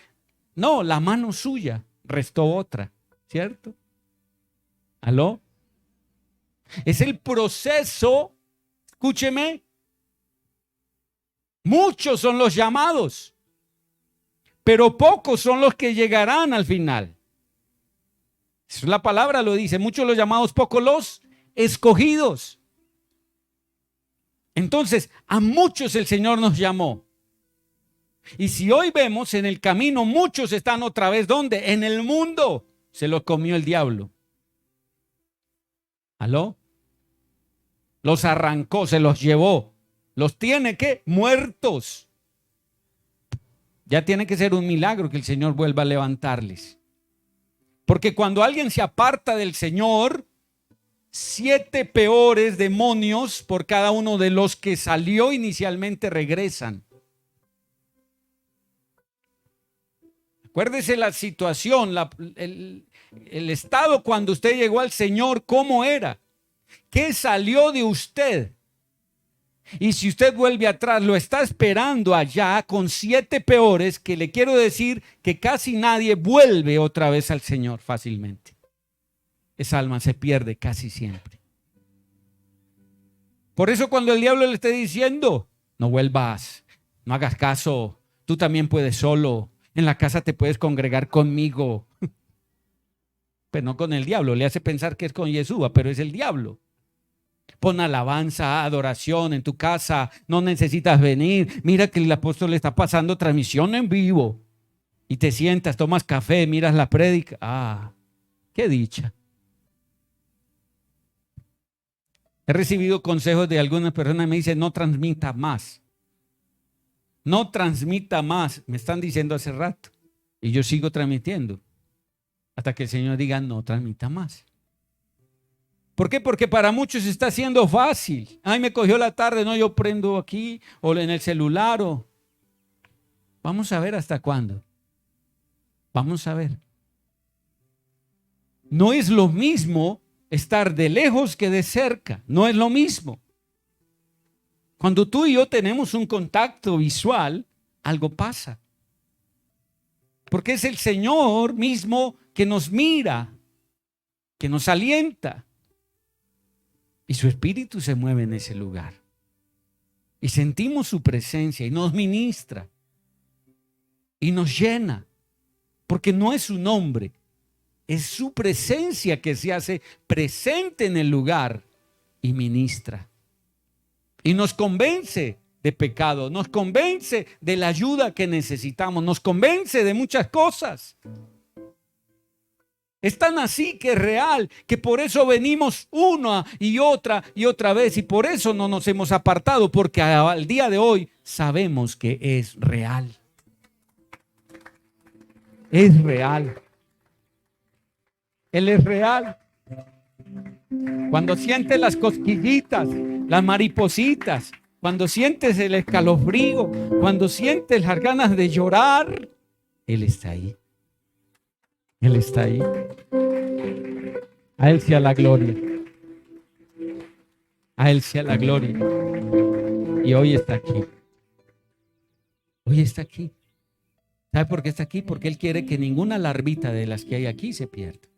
No, la mano suya restó otra, ¿cierto? ¿Aló? Es el proceso, escúcheme, muchos son los llamados, pero pocos son los que llegarán al final. Eso la palabra lo dice, muchos los llamados, pocos los escogidos. Entonces, a muchos el Señor nos llamó. Y si hoy vemos en el camino, muchos están otra vez, ¿dónde? En el mundo. Se los comió el diablo. ¿Aló? Los arrancó, se los llevó. Los tiene que muertos. Ya tiene que ser un milagro que el Señor vuelva a levantarles. Porque cuando alguien se aparta del Señor, 7 peores demonios por cada uno de los que salió inicialmente regresan. Acuérdese la situación, el estado cuando usted llegó al Señor, ¿cómo era? ¿Qué salió de usted? Y si usted vuelve atrás, lo está esperando allá con 7 peores, que le quiero decir que casi nadie vuelve otra vez al Señor fácilmente. Esa alma se pierde casi siempre. Por eso cuando el diablo le esté diciendo, no vuelvas, no hagas caso, tú también puedes solo, en la casa te puedes congregar conmigo. Pero no con el diablo, le hace pensar que es con Yeshua, pero es el diablo. Pon alabanza, adoración en tu casa, no necesitas venir. Mira que el apóstol le está pasando transmisión en vivo. Y te sientas, tomas café, miras la prédica. Ah, qué dicha. He recibido consejos de algunas personas que me dicen, no transmita más. No transmita más. Me están diciendo hace rato. Y yo sigo transmitiendo. Hasta que el Señor diga, no transmita más. ¿Por qué? Porque para muchos está siendo fácil. Ay, me cogió la tarde, no, yo prendo aquí o en el celular. Vamos a ver hasta cuándo. Vamos a ver. No es lo mismo estar de lejos que de cerca. No es lo mismo. Cuando tú y yo tenemos un contacto visual, algo pasa. Porque es el Señor mismo que nos mira, que nos alienta. Y su espíritu se mueve en ese lugar. Y sentimos su presencia y nos ministra. Y nos llena. Porque no es su nombre. Es su presencia que se hace presente en el lugar y ministra. Y nos convence de pecado, nos convence de la ayuda que necesitamos, nos convence de muchas cosas. Es tan así que es real, que por eso venimos una y otra vez, y por eso no nos hemos apartado, porque al día de hoy sabemos que es real. Es real. Él es real. Cuando sientes las cosquillitas, las maripositas, cuando sientes el escalofrío, cuando sientes las ganas de llorar, Él está ahí. Él está ahí. A Él sea la gloria. A Él sea la gloria. Y hoy está aquí. Hoy está aquí. ¿Sabe por qué está aquí? Porque Él quiere que ninguna larvita de las que hay aquí se pierda.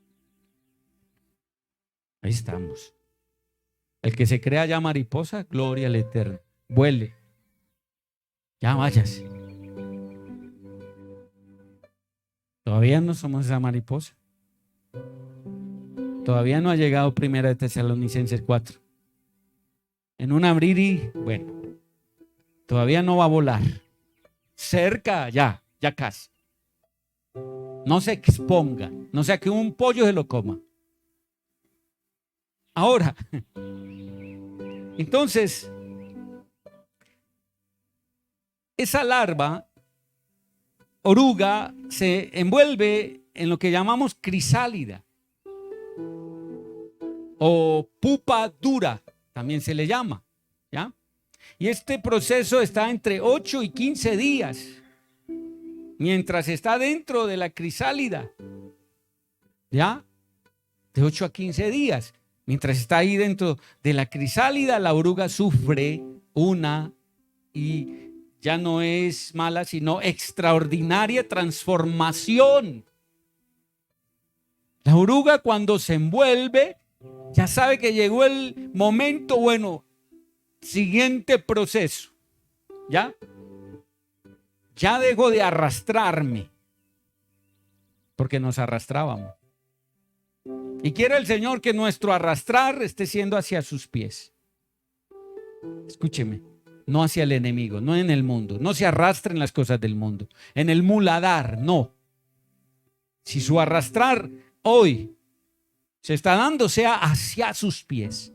Ahí estamos. El que se crea ya mariposa, gloria al Eterno. Vuele. Ya váyase. Todavía no somos esa mariposa. Todavía no ha llegado Primera de Tesalonicenses 4. En un abrir y, bueno, todavía no va a volar. Cerca, ya casi. No se exponga, no sea que un pollo se lo coma. Ahora, entonces, esa larva, oruga, se envuelve en lo que llamamos crisálida o pupa dura, también se le llama, ¿ya? Y este proceso está entre 8 y 15 días, mientras está dentro de la crisálida, ¿ya? De 8 a 15 días. Mientras está ahí dentro de la crisálida, la oruga sufre una y ya no es mala, sino extraordinaria transformación. La oruga cuando se envuelve, ya sabe que llegó el momento, bueno, siguiente proceso. ¿Ya? Ya dejo de arrastrarme, porque nos arrastrábamos. Y quiere el Señor que nuestro arrastrar esté siendo hacia sus pies. Escúcheme, no hacia el enemigo, no en el mundo. No se arrastren las cosas del mundo. En el muladar, no. Si su arrastrar hoy se está dando, sea hacia sus pies.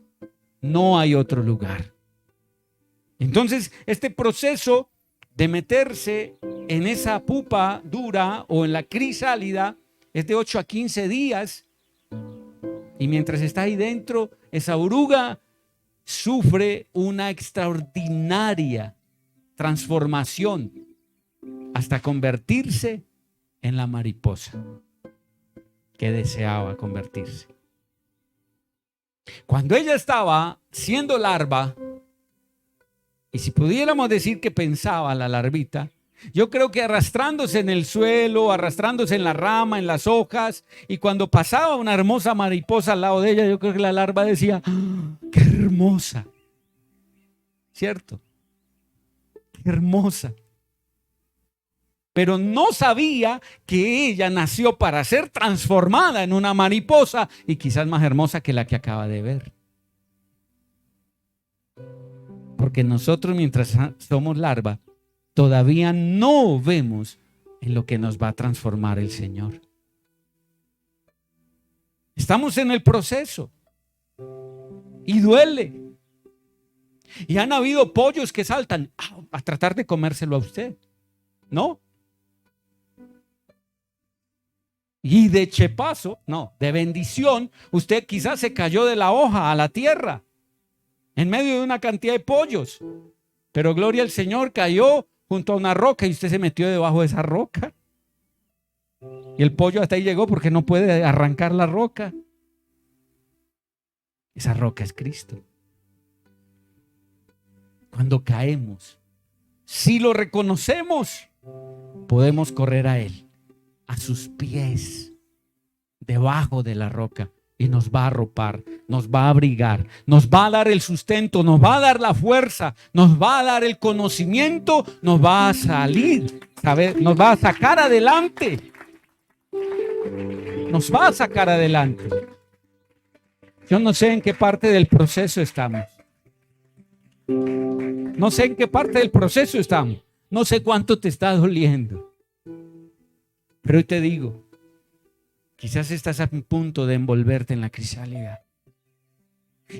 No hay otro lugar. Entonces, este proceso de meterse en esa pupa dura o en la crisálida es de 8 a 15 días. Y mientras está ahí dentro, esa oruga sufre una extraordinaria transformación hasta convertirse en la mariposa que deseaba convertirse. Cuando ella estaba siendo larva, y si pudiéramos decir que pensaba la larvita, yo creo que arrastrándose en el suelo, arrastrándose en la rama, en las hojas, y cuando pasaba una hermosa mariposa al lado de ella, yo creo que la larva decía, ¡ah, qué hermosa! ¿Cierto? ¡Qué hermosa! Pero no sabía que ella nació para ser transformada en una mariposa y quizás más hermosa que la que acaba de ver. Porque nosotros mientras somos larva, todavía no vemos en lo que nos va a transformar el Señor. Estamos en el proceso y duele. Y han habido pollos que saltan a tratar de comérselo a usted, ¿no? Y de chepazo, no, de bendición, usted quizás se cayó de la hoja a la tierra en medio de una cantidad de pollos. Pero gloria al Señor, cayó junto a una roca y usted se metió debajo de esa roca. Y el pollo hasta ahí llegó porque no puede arrancar la roca. Esa roca es Cristo. Cuando caemos, si lo reconocemos, podemos correr a Él, a sus pies, debajo de la roca, y nos va a arropar, nos va a abrigar, nos va a dar el sustento, nos va a dar la fuerza, nos va a dar el conocimiento, nos va a salir, ¿sabe? Nos va a sacar adelante. Nos va a sacar adelante. Yo no sé en qué parte del proceso estamos. No sé en qué parte del proceso estamos. No sé cuánto te está doliendo. Pero hoy te digo, quizás estás a punto de envolverte en la crisálida.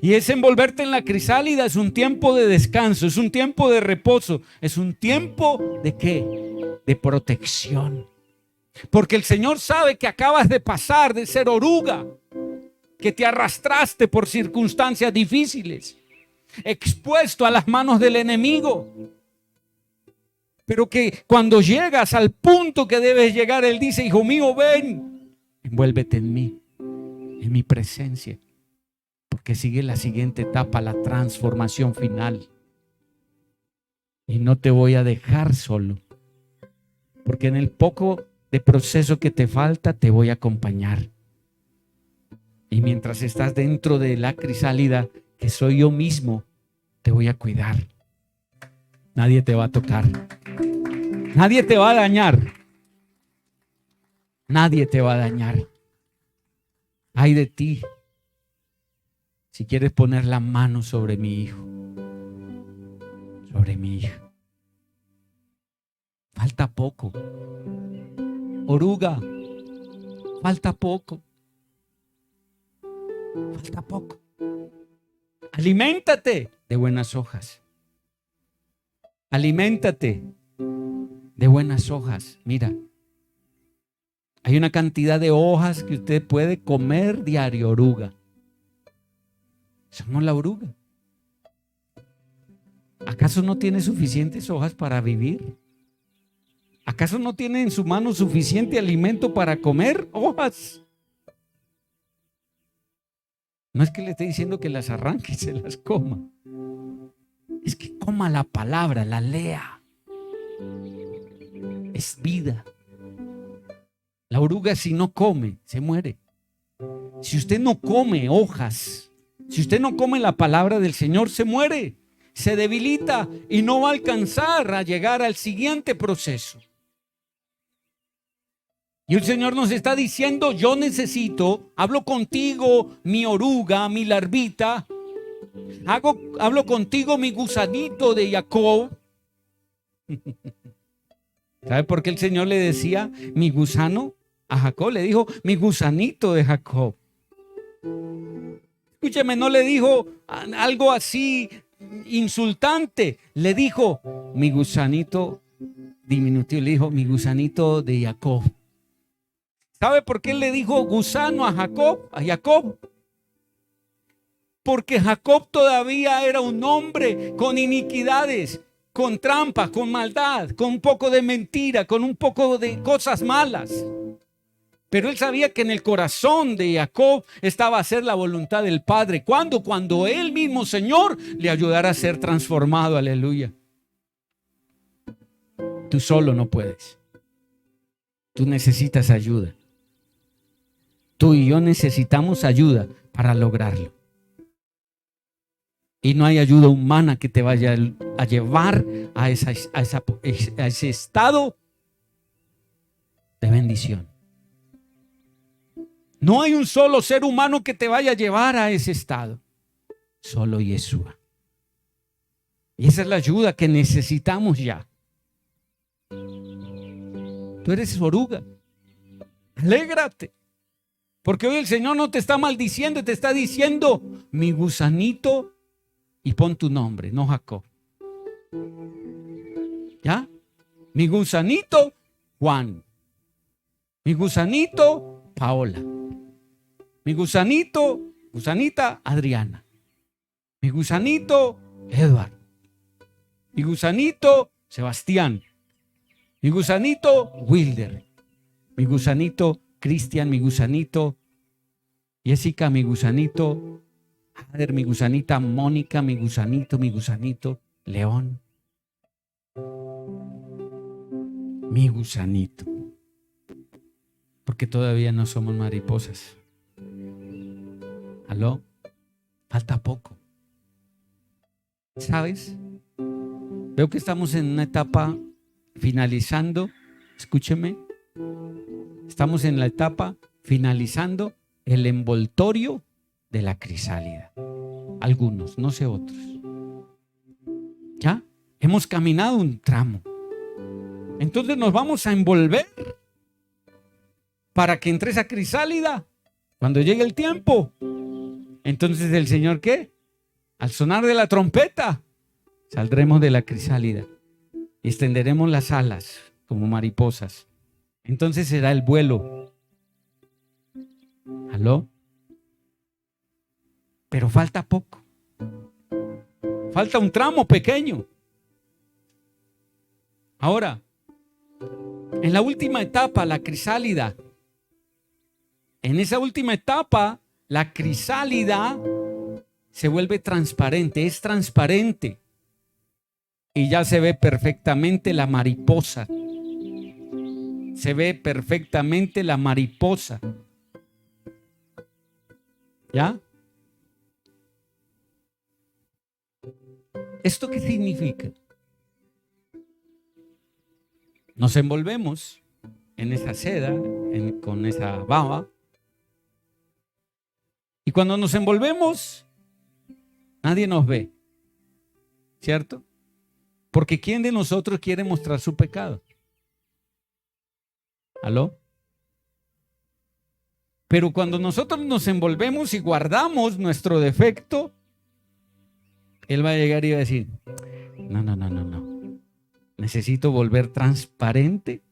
Y ese envolverte en la crisálida es un tiempo de descanso, es un tiempo de reposo, es un tiempo ¿de qué? De protección. Porque el Señor sabe que acabas de pasar de ser oruga, que te arrastraste por circunstancias difíciles, expuesto a las manos del enemigo. Pero que cuando llegas al punto que debes llegar, Él dice: hijo mío, ven, envuélvete en mí, en mi presencia. Porque sigue la siguiente etapa, la transformación final. Y no te voy a dejar solo, porque en el poco de proceso que te falta, te voy a acompañar. Y mientras estás dentro de la crisálida, que soy yo mismo, te voy a cuidar. Nadie te va a tocar. Nadie te va a dañar. Nadie te va a dañar. Ay de ti si quieres poner la mano sobre mi hijo, sobre mi hija. Falta poco. Oruga, falta poco. Falta poco. Aliméntate de buenas hojas. Aliméntate de buenas hojas. Mira, hay una cantidad de hojas que usted puede comer diario, oruga. Somos la oruga. ¿Acaso no tiene suficientes hojas para vivir? ¿Acaso no tiene en su mano suficiente alimento para comer hojas? No es que le esté diciendo que las arranque y se las coma. Es que coma la palabra, la lea. Es vida. La oruga, si no come, se muere. Si usted no come hojas, si usted no come la palabra del Señor, se muere, se debilita y no va a alcanzar a llegar al siguiente proceso. Y el Señor nos está diciendo: yo necesito, hablo contigo, mi oruga, mi larvita, hablo contigo, mi gusanito de Jacob. ¿Sabe por qué el Señor le decía mi gusano a Jacob? Le dijo mi gusanito de Jacob. Escúcheme, no le dijo algo así insultante. Le dijo mi gusanito diminutivo, le dijo mi gusanito de Jacob. ¿Sabe por qué le dijo gusano a Jacob? A Jacob. Porque Jacob todavía era un hombre con iniquidades, con trampas, con maldad, con un poco de mentira, con un poco de cosas malas. Pero él sabía que en el corazón de Jacob estaba hacer la voluntad del Padre. ¿Cuándo? Cuando él mismo, Señor, le ayudara a ser transformado. Aleluya. Tú solo no puedes. Tú necesitas ayuda. Tú y yo necesitamos ayuda para lograrlo. Y no hay ayuda humana que te vaya a llevar a ese estado de bendición. No hay un solo ser humano que te vaya a llevar a ese estado. Solo Yeshua. Y esa es la ayuda que necesitamos ya. Tú eres oruga. Alégrate. Porque hoy el Señor no te está maldiciendo, te está diciendo: mi gusanito y pon tu nombre, no Jacob. ¿Ya? Mi gusanito, Juan. Mi gusanito, Paola. Mi gusanito, gusanita, Adriana. Mi gusanito, Edward. Mi gusanito, Sebastián. Mi gusanito, Wilder. Mi gusanito, Cristian. Mi gusanito, Jessica. Mi gusanito, Jader. Mi gusanita, Mónica. Mi gusanito, León. Mi gusanito. Porque todavía no somos mariposas. ¿Aló? Falta poco. ¿Sabes? Veo que estamos en una etapa finalizando. Escúcheme. Estamos en la etapa finalizando el envoltorio de la crisálida. Algunos, no sé otros. ¿Ya? Hemos caminado un tramo. Entonces nos vamos a envolver para que entre esa crisálida cuando llegue el tiempo. Entonces el Señor, ¿qué? Al sonar de la trompeta saldremos de la crisálida y extenderemos las alas como mariposas. Entonces será el vuelo. ¿Aló? Pero falta poco. Falta un tramo pequeño. Ahora, en la última etapa, la crisálida. En esa última etapa, la crisálida se vuelve transparente, es transparente. Y ya se ve perfectamente la mariposa. Se ve perfectamente la mariposa. ¿Ya? ¿Esto qué significa? Nos envolvemos en esa seda, con esa baba. Y cuando nos envolvemos, nadie nos ve. ¿Cierto? Porque ¿quién de nosotros quiere mostrar su pecado? ¿Aló? Pero cuando nosotros nos envolvemos y guardamos nuestro defecto, Él va a llegar y va a decir, no. Necesito volver transparente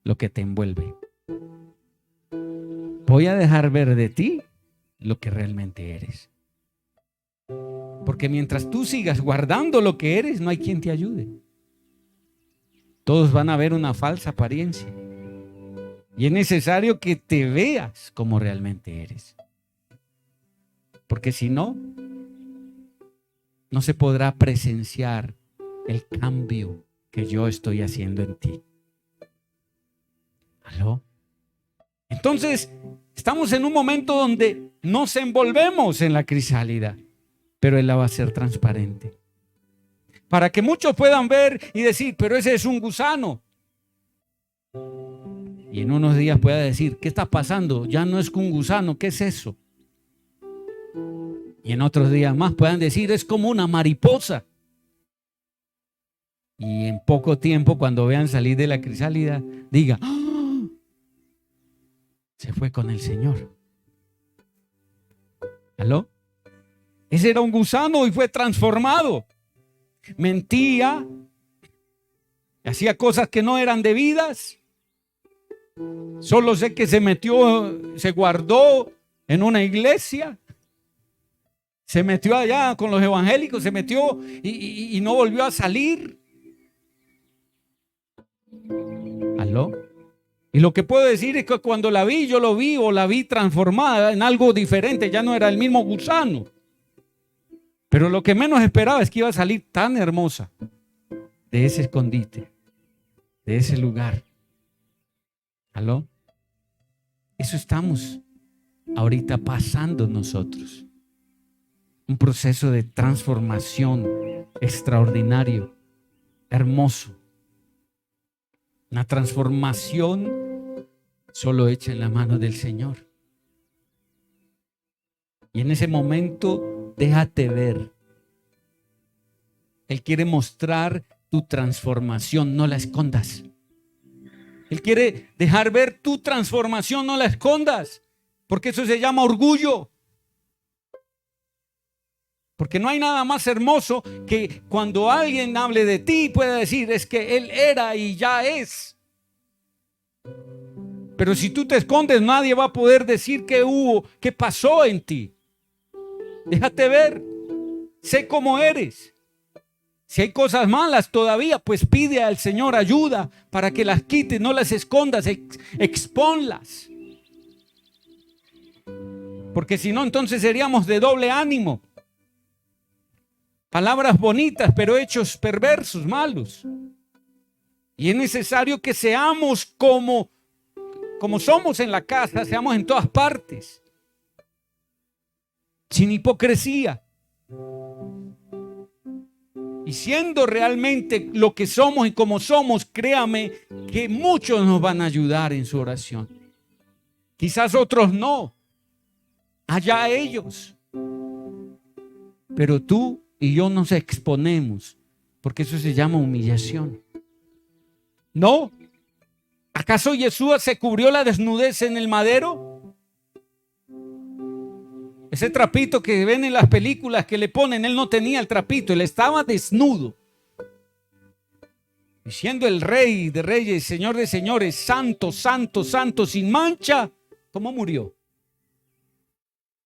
lo que te envuelve. Voy a dejar ver de ti lo que realmente eres. Porque mientras tú sigas guardando lo que eres, no hay quien te ayude. Todos van a ver una falsa apariencia. Y es necesario que te veas como realmente eres. Porque si no, no se podrá presenciar el cambio que yo estoy haciendo en ti. ¿Aló? Entonces, estamos en un momento donde nos envolvemos en la crisálida, pero Él la va a hacer transparente. Para que muchos puedan ver y decir, pero ese es un gusano. Y en unos días pueda decir, ¿qué está pasando? Ya no es un gusano, ¿qué es eso? Y en otros días más puedan decir, es como una mariposa. Y en poco tiempo, cuando vean salir de la crisálida, diga, ¡oh! Se fue con el Señor. ¿Aló? Ese era un gusano y fue transformado. Mentía, hacía cosas que no eran debidas. Solo sé que se metió, se guardó en una iglesia. Se metió allá con los evangélicos, se metió y no volvió a salir. ¿Aló? Y lo que puedo decir es que cuando la vi, yo lo vi o la vi transformada en algo diferente. Ya no era el mismo gusano. Pero lo que menos esperaba es que iba a salir tan hermosa de ese escondite, de ese lugar. ¿Aló? Eso estamos ahorita pasando nosotros. Un proceso de transformación extraordinario, hermoso. Una transformación solo hecha en la mano del Señor. Y en ese momento, déjate ver. Él quiere mostrar tu transformación, no la escondas. Él quiere dejar ver tu transformación, no la escondas. Porque eso se llama orgullo. Porque no hay nada más hermoso que cuando alguien hable de ti pueda decir, es que él era y ya es. Pero si tú te escondes, nadie va a poder decir qué hubo, qué pasó en ti. Déjate ver, sé cómo eres. Si hay cosas malas todavía, pues pide al Señor ayuda para que las quites, no las escondas, exponlas. Porque si no, entonces seríamos de doble ánimo. Palabras bonitas, pero hechos perversos, malos. Y es necesario que seamos como somos en la casa, seamos en todas partes. Sin hipocresía. Y siendo realmente lo que somos y como somos, créame que muchos nos van a ayudar en su oración. Quizás otros no. Allá ellos. Pero tú y yo nos exponemos, porque eso se llama humillación. ¿No? ¿Acaso Yeshua se cubrió la desnudez en el madero? Ese trapito que ven en las películas que le ponen, él no tenía el trapito, él estaba desnudo. Y siendo el Rey de Reyes, Señor de Señores, santo, santo, santo, sin mancha, ¿cómo murió?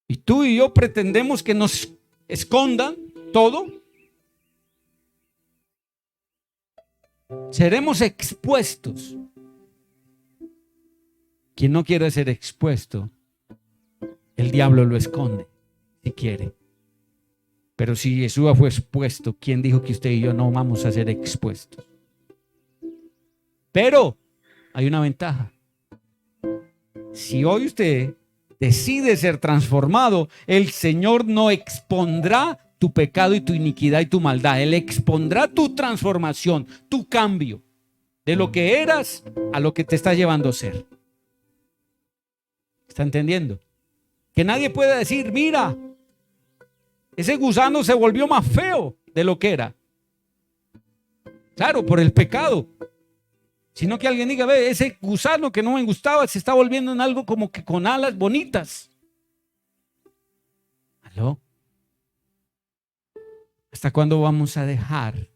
Y tú y yo pretendemos que nos escondan todo. Seremos expuestos. Quien no quiere ser expuesto, el diablo lo esconde si quiere. Pero si Jesús fue expuesto, ¿quién dijo que usted y yo no vamos a ser expuestos? Pero hay una ventaja. Si hoy usted decide ser transformado, el Señor no expondrá tu pecado y tu iniquidad y tu maldad. Él expondrá tu transformación, tu cambio de lo que eras a lo que te está llevando a ser. ¿Está entendiendo? Que nadie pueda decir, mira, ese gusano se volvió más feo de lo que era. Claro, por el pecado. Sino que alguien diga, ve, ese gusano que no me gustaba se está volviendo en algo como que con alas bonitas. ¿Aló? ¿Hasta cuándo vamos a dejar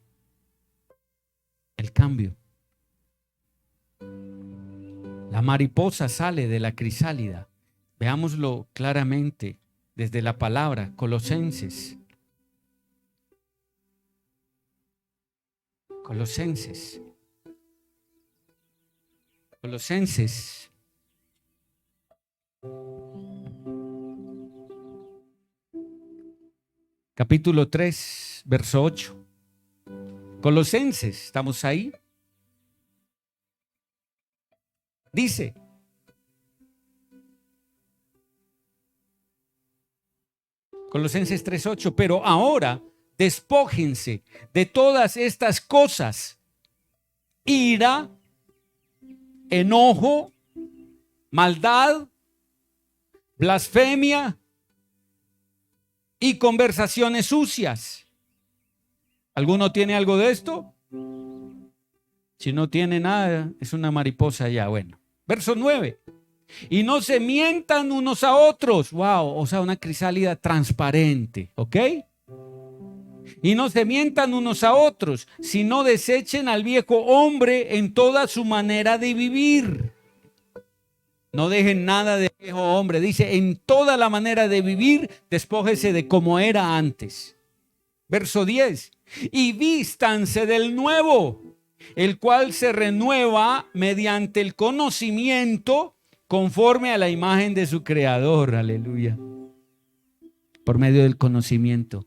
el cambio? La mariposa sale de la crisálida. Veámoslo claramente desde la palabra Colosenses. Colosenses. Capítulo 3, verso 8. Colosenses, ¿estamos ahí? Dice, Colosenses 3:8, pero ahora despójense de todas estas cosas: ira, enojo, maldad, blasfemia y conversaciones sucias. ¿Alguno tiene algo de esto? Si no tiene nada, es una mariposa ya. Bueno, verso 9. Y no se mientan unos a otros. Wow, o sea, una crisálida transparente, ¿ok? Y no se mientan unos a otros, sino desechen al viejo hombre en toda su manera de vivir. No dejen nada de viejo hombre. Dice, en toda la manera de vivir, despójese de como era antes. Verso 10. Y vístanse del nuevo, el cual se renueva mediante el conocimiento conforme a la imagen de su creador. Aleluya. Por medio del conocimiento.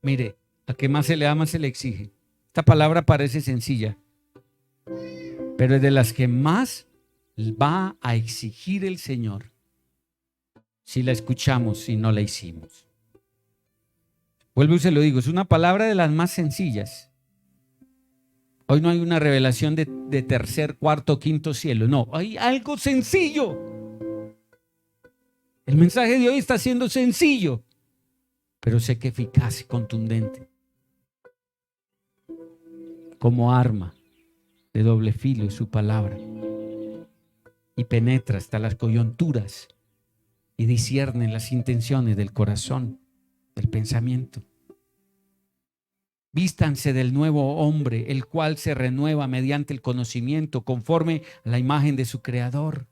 Mire, a que más se le ama se le exige. Esta palabra parece sencilla, pero es de las que más va a exigir el Señor si la escuchamos y no la hicimos. Vuelvo y se lo digo, es una palabra de las más sencillas. Hoy no hay una revelación de tercer, cuarto, quinto cielo. No, hay algo sencillo. El mensaje de hoy está siendo sencillo, pero sé que eficaz y contundente. Como arma de doble filo es su palabra. Y penetra hasta las coyunturas y discierne las intenciones del corazón, del pensamiento. Vístanse del nuevo hombre, el cual se renueva mediante el conocimiento conforme a la imagen de su creador.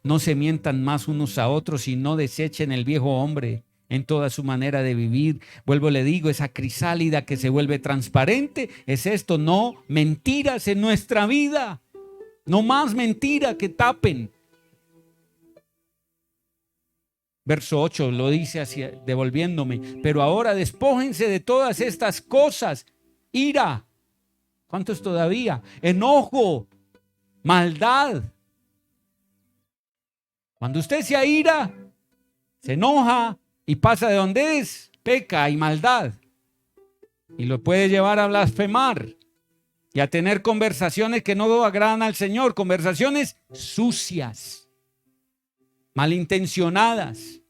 No se mientan más unos a otros y no desechen el viejo hombre en toda su manera de vivir. Vuelvo, le digo, esa crisálida que se vuelve transparente es esto: no mentiras en nuestra vida, no más mentira que tapen. Verso 8 lo dice así, devolviéndome: pero ahora despójense de todas estas cosas: ira, ¿cuántos todavía? Enojo, maldad. Cuando usted se aira, se enoja y pasa de donde es, peca y maldad, y lo puede llevar a blasfemar y a tener conversaciones que no agradan al Señor, conversaciones sucias, malintencionadas.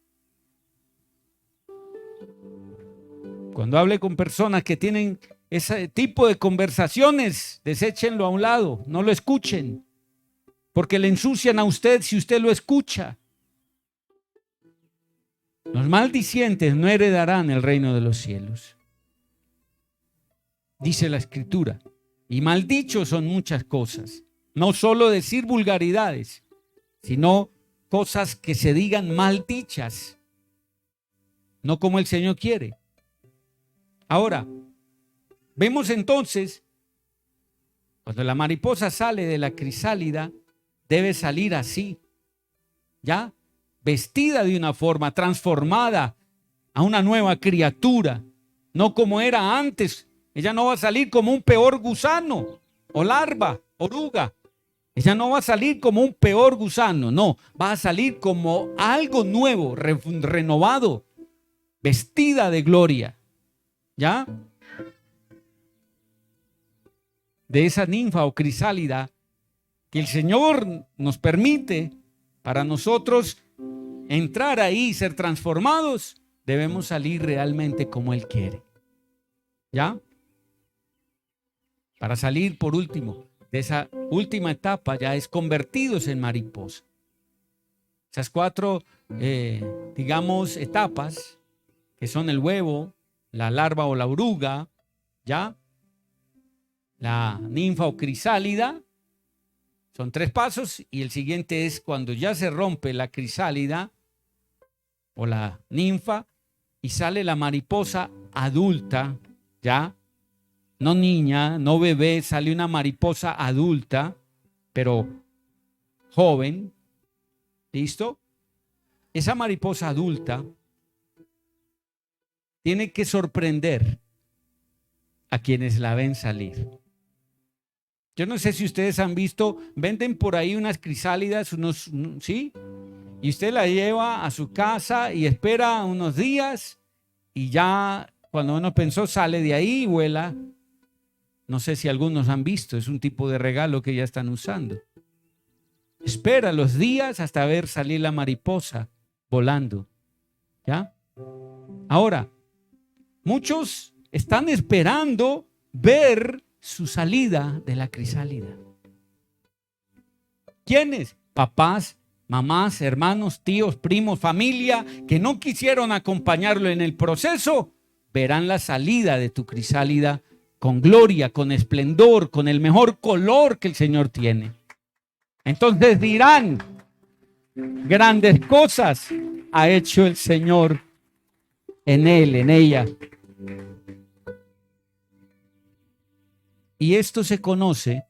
Cuando hable con personas que tienen ese tipo de conversaciones, deséchenlo a un lado, no lo escuchen, porque le ensucian a usted si usted lo escucha. Los maldicientes no heredarán el reino de los cielos, dice la Escritura. Y maldichos son muchas cosas, no solo decir vulgaridades, sino cosas que se digan mal dichas, no como el Señor quiere. Ahora, vemos entonces, cuando la mariposa sale de la crisálida, debe salir así, ¿ya? Vestida de una forma, transformada a una nueva criatura, no como era antes. Ella no va a salir como un peor gusano o larva, oruga. Ella no va a salir como un peor gusano, no, va a salir como algo nuevo, renovado, vestida de gloria, ¿ya? De esa ninfa o crisálida que el Señor nos permite para nosotros entrar ahí, ser transformados, debemos salir realmente como Él quiere, ¿ya? Para salir, por último, de esa última etapa, ya es convertidos en mariposa. Esas cuatro, digamos, etapas, que son el huevo, la larva o la oruga, ¿ya? La ninfa o crisálida, son 3 pasos, y el siguiente es cuando ya se rompe la crisálida o la ninfa y sale la mariposa adulta, ¿ya? No niña, no bebé, sale una mariposa adulta, pero joven. ¿Listo? Esa mariposa adulta tiene que sorprender a quienes la ven salir. Yo no sé si ustedes han visto, venden por ahí unas crisálidas, ¿sí? Y usted la lleva a su casa y espera unos días y ya cuando uno pensó sale de ahí y vuela. No sé si algunos han visto, es un tipo de regalo que ya están usando. Espera los días hasta ver salir la mariposa volando, ¿ya? Ahora, muchos están esperando ver su salida de la crisálida. ¿Quiénes? Papás, mamás, hermanos, tíos, primos, familia, que no quisieron acompañarlo en el proceso, verán la salida de tu crisálida con gloria, con esplendor, con el mejor color que el Señor tiene. Entonces dirán: grandes cosas ha hecho el Señor en él, en ella. Y esto se conoce,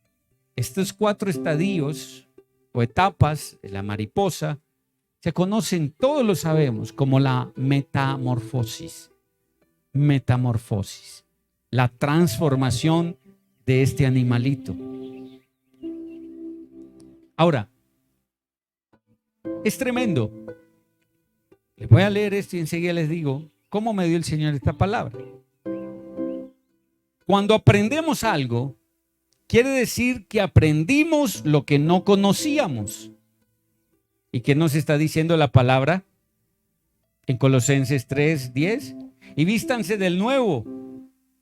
estos 4 estadios o etapas de la mariposa, se conocen, todos lo sabemos, como la metamorfosis. Metamorfosis, la transformación de este animalito. Ahora, es tremendo. Les voy a leer esto y enseguida les digo cómo me dio el Señor esta palabra. Cuando aprendemos algo, quiere decir que aprendimos lo que no conocíamos. ¿Y qué nos está diciendo la palabra en Colosenses 3:10? Y vístanse del nuevo,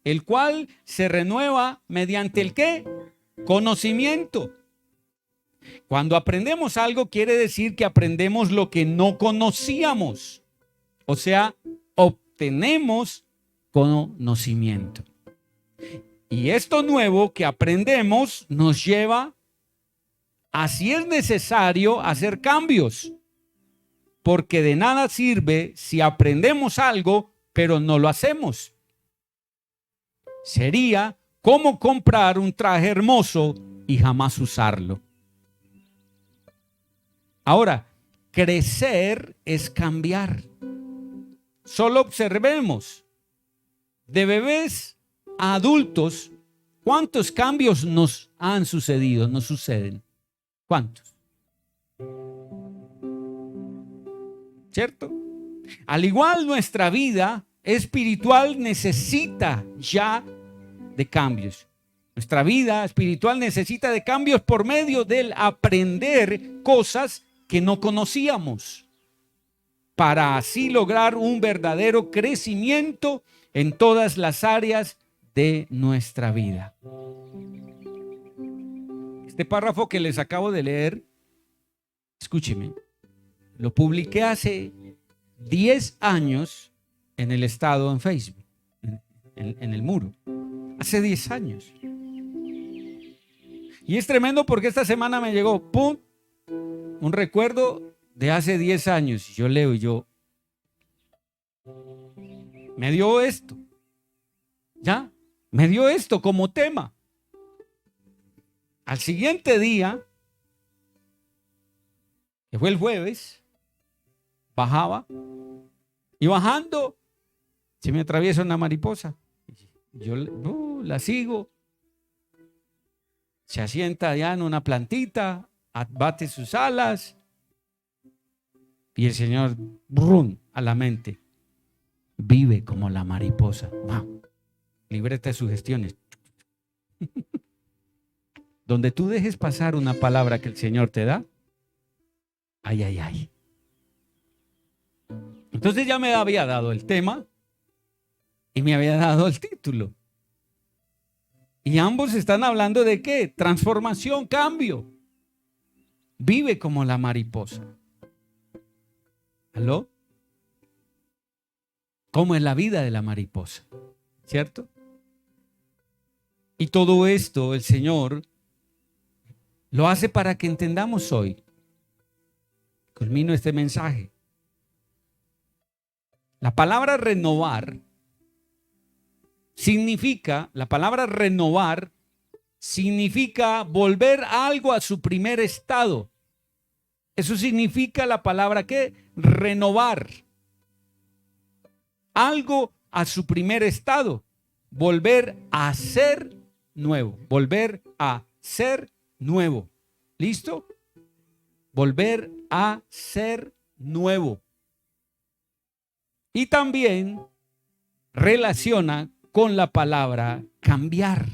el cual se renueva mediante el ¿qué? Conocimiento. Cuando aprendemos algo, quiere decir que aprendemos lo que no conocíamos. O sea, obtenemos conocimiento. Y esto nuevo que aprendemos nos lleva a, si es necesario, hacer cambios. Porque de nada sirve si aprendemos algo, pero no lo hacemos. Sería como comprar un traje hermoso y jamás usarlo. Ahora, crecer es cambiar. Solo observemos, de bebés a adultos, ¿cuántos cambios nos han sucedido, nos suceden? ¿Cuántos? ¿Cierto? Al igual, nuestra vida espiritual necesita ya de cambios. Nuestra vida espiritual necesita de cambios por medio del aprender cosas que no conocíamos, para así lograr un verdadero crecimiento en todas las áreas de nuestra vida. Este párrafo que les acabo de leer, escúcheme, lo publiqué hace 10 años en el estado en Facebook, en el muro, hace 10 años. Y es tremendo porque esta semana me llegó, ¡pum!, un recuerdo de hace 10 años. Y yo leo y yo, me dio esto, ¿ya? Me dio esto como tema. Al siguiente día, que fue el jueves, bajaba y bajando se me atraviesa una mariposa. Yo la sigo, se asienta allá en una plantita, bate sus alas y el Señor, brum, a la mente: vive como la mariposa. Wow. Libreta de sugestiones. Donde tú dejes pasar una palabra que el Señor te da, ay, ay, ay. Entonces ya me había dado el tema y me había dado el título. Y ambos están hablando de ¿qué? Transformación, cambio. Vive como la mariposa. ¿Aló? ¿Cómo es la vida de la mariposa? ¿Cierto? Y todo esto el Señor lo hace para que entendamos hoy. Culmino este mensaje. La palabra renovar significa volver algo a su primer estado. Eso significa la palabra ¿qué? Renovar. Algo a su primer estado. Volver a ser nuevo. Volver a ser nuevo. ¿Listo? Volver a ser nuevo. Y también relaciona con la palabra cambiar.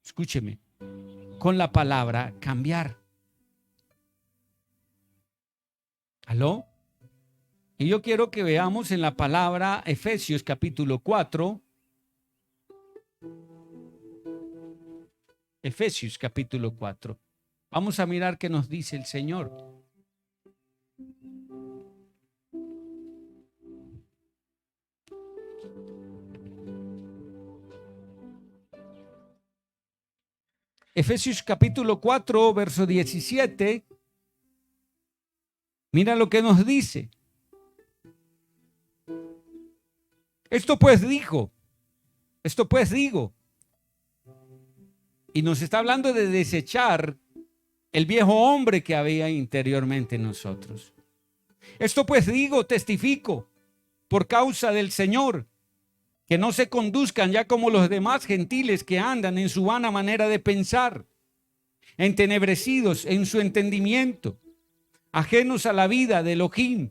Escúcheme, con la palabra cambiar. ¿Aló? Y yo quiero que veamos en la palabra Efesios capítulo 4. Efesios capítulo 4. Vamos a mirar qué nos dice el Señor. Efesios capítulo 4, verso 17. Mira lo que nos dice. Esto pues digo. Y nos está hablando de desechar el viejo hombre que había interiormente en nosotros. Esto pues digo, testifico, por causa del Señor, que no se conduzcan ya como los demás gentiles que andan en su vana manera de pensar, entenebrecidos en su entendimiento, ajenos a la vida de Elohim,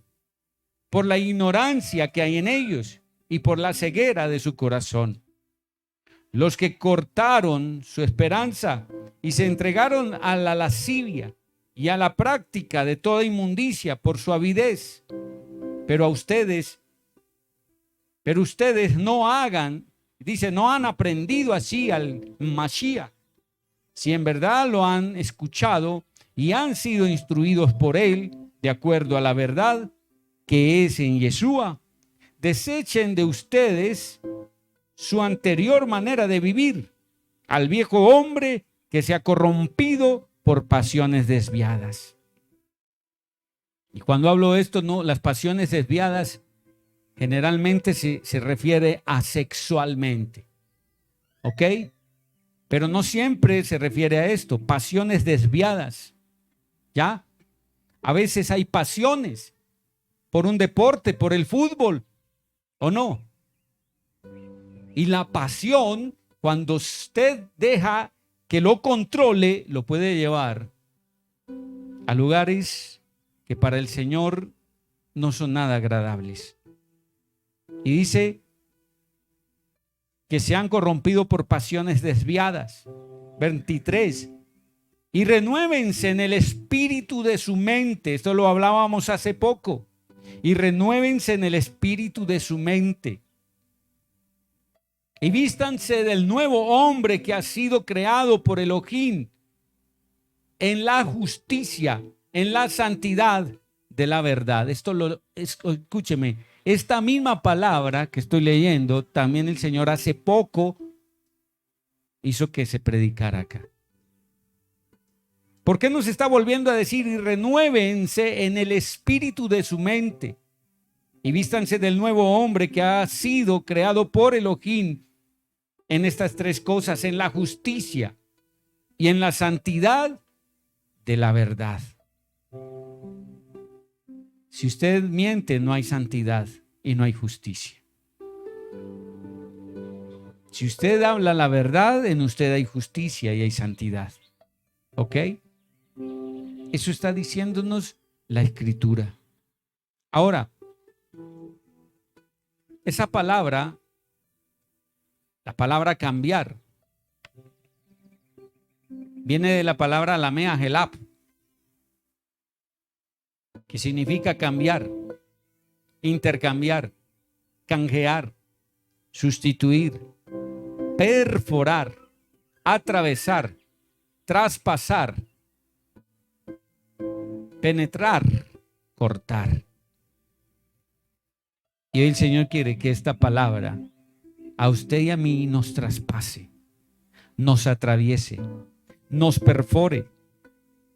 por la ignorancia que hay en ellos y por la ceguera de su corazón. Los que cortaron su esperanza y se entregaron a la lascivia y a la práctica de toda inmundicia por su avidez. Pero ustedes no hagan, dice, no han aprendido así al Mashiach, si en verdad lo han escuchado y han sido instruidos por él de acuerdo a la verdad que es en Yeshua, desechen de ustedes su anterior manera de vivir, al viejo hombre que se ha corrompido por pasiones desviadas. Y cuando hablo de esto, no, las pasiones desviadas generalmente se refiere a sexualmente, ¿ok? Pero no siempre se refiere a esto, pasiones desviadas, ¿ya? A veces hay pasiones por un deporte, por el fútbol, ¿o no? Y la pasión, cuando usted deja que lo controle, lo puede llevar a lugares que para el Señor no son nada agradables. Y dice que se han corrompido por pasiones desviadas. 23. Y renuévense en el espíritu de su mente. Esto lo hablábamos hace poco. Y renuévense en el espíritu de su mente. Y vístanse del nuevo hombre que ha sido creado por Elohim en la justicia, en la santidad de la verdad. Escúcheme, esta misma palabra que estoy leyendo, también el Señor hace poco hizo que se predicara acá. ¿Por qué nos está volviendo a decir? Y renuévense en el espíritu de su mente y vístanse del nuevo hombre que ha sido creado por Elohim en estas tres cosas, en la justicia y en la santidad de la verdad. Si usted miente, no hay santidad y no hay justicia. Si usted habla la verdad, en usted hay justicia y hay santidad. ¿Ok? Eso está diciéndonos la Escritura. Ahora, esa palabra, la palabra cambiar, viene de la palabra lamea gelap, que significa cambiar, intercambiar, canjear, sustituir, perforar, atravesar, traspasar, penetrar, cortar. Y hoy el Señor quiere que esta palabra a usted y a mí nos traspase, nos atraviese, nos perfore,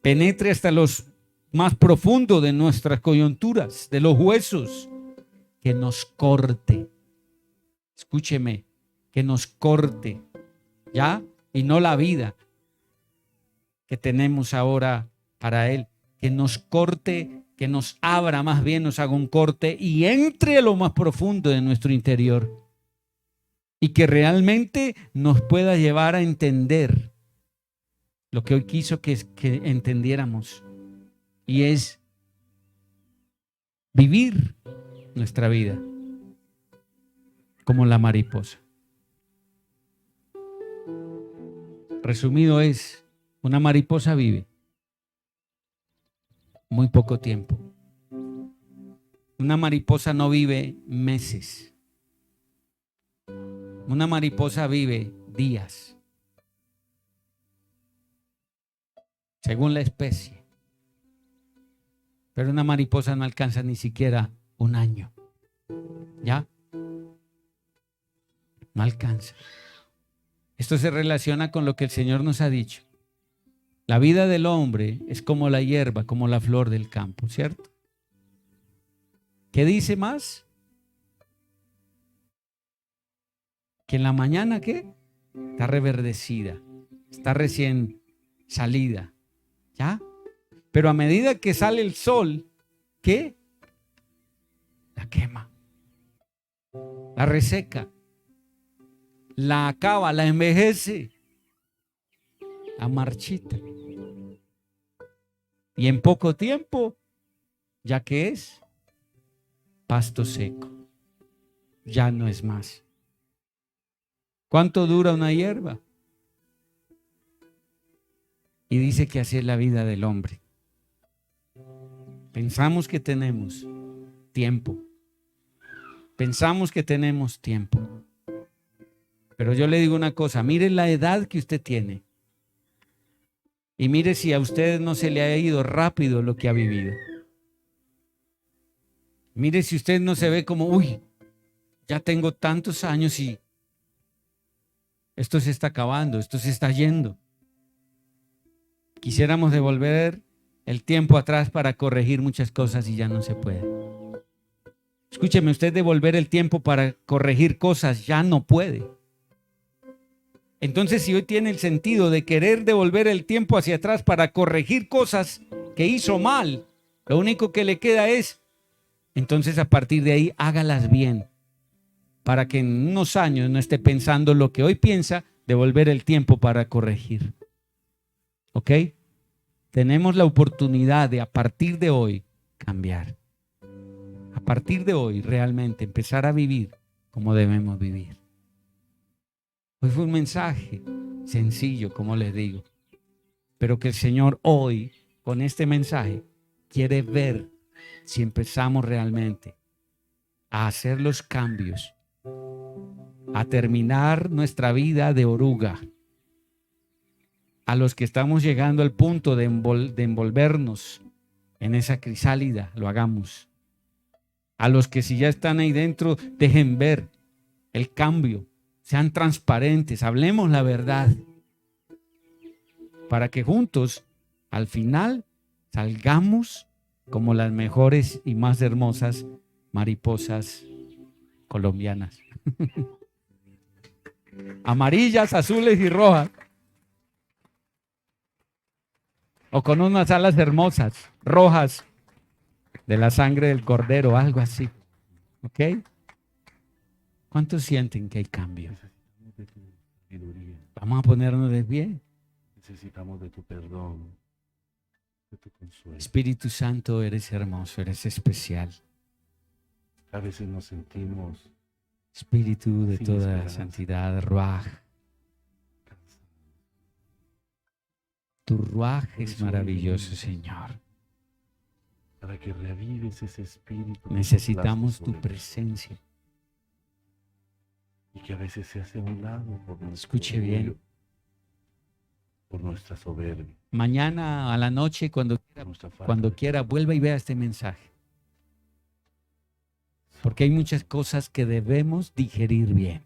penetre hasta los más profundo de nuestras coyunturas, de los huesos, que nos corte. Escúcheme, que nos corte, ¿ya? Y no la vida que tenemos ahora para Él, que nos corte, que nos abra, más bien nos haga un corte y entre a lo más profundo de nuestro interior y que realmente nos pueda llevar a entender lo que hoy quiso que entendiéramos. Y es vivir nuestra vida como la mariposa. Resumido es, una mariposa vive muy poco tiempo. Una mariposa no vive meses. Una mariposa vive días, según la especie. Pero una mariposa no alcanza ni siquiera un año. ¿Ya? No alcanza. Esto se relaciona con lo que el Señor nos ha dicho. La vida del hombre es como la hierba, como la flor del campo, ¿cierto? ¿Qué dice más? Que en la mañana, ¿qué? Está reverdecida, está recién salida, ¿ya? Pero a medida que sale el sol, ¿qué? La quema, la reseca, la acaba, la envejece, la marchita. Y en poco tiempo, ya que es pasto seco, ya no es más. ¿Cuánto dura una hierba? Y dice que así es la vida del hombre. Pensamos que tenemos tiempo. Pensamos que tenemos tiempo. Pero yo le digo una cosa, mire la edad que usted tiene Y mire si a usted no se le ha ido rápido lo que ha vivido. Mire si usted no se ve como, uy, ya tengo tantos años y esto se está acabando, esto se está yendo. Quisiéramos devolver el tiempo atrás para corregir muchas cosas y ya no se puede. Escúcheme, usted devolver el tiempo para corregir cosas ya no puede. Entonces, si hoy tiene el sentido de querer devolver el tiempo hacia atrás para corregir cosas que hizo mal, lo único que le queda es, entonces a partir de ahí, hágalas bien, para que en unos años no esté pensando lo que hoy piensa, devolver el tiempo para corregir. ¿Ok? Tenemos la oportunidad de a partir de hoy cambiar. A partir de hoy realmente empezar a vivir como debemos vivir. Hoy fue un mensaje sencillo, como les digo, pero que el Señor hoy, con este mensaje, quiere ver si empezamos realmente a hacer los cambios, a terminar nuestra vida de oruga. A los que estamos llegando al punto de envolvernos en esa crisálida, lo hagamos. A los que si ya están ahí dentro, dejen ver el cambio. Sean transparentes, hablemos la verdad, para que juntos, al final, salgamos como las mejores y más hermosas mariposas colombianas. Amarillas, azules y rojas. O con unas alas hermosas, rojas, de la sangre del cordero, algo así. ¿Ok? ¿Cuántos sienten que hay cambio? Necesitamos de tu sabiduría. Vamos a ponernos de pie. Necesitamos de tu perdón, de tu consuelo. Espíritu Santo, eres hermoso, eres especial. A veces nos sentimos Espíritu de sin toda esperanza, santidad, Ruaj. cansados. Tu Ruaj Por es eso maravilloso, venimos, Señor. Para que reavives ese espíritu. que Necesitamos soplaste tu sobre presencia. Y que a veces se hace a un lado por nuestro Escuche bien. orgullo, por nuestra soberbia, Mañana a la noche, por nuestra falta cuando de quiera, perdón. vuelva y vea este mensaje. Porque hay muchas cosas que debemos digerir bien.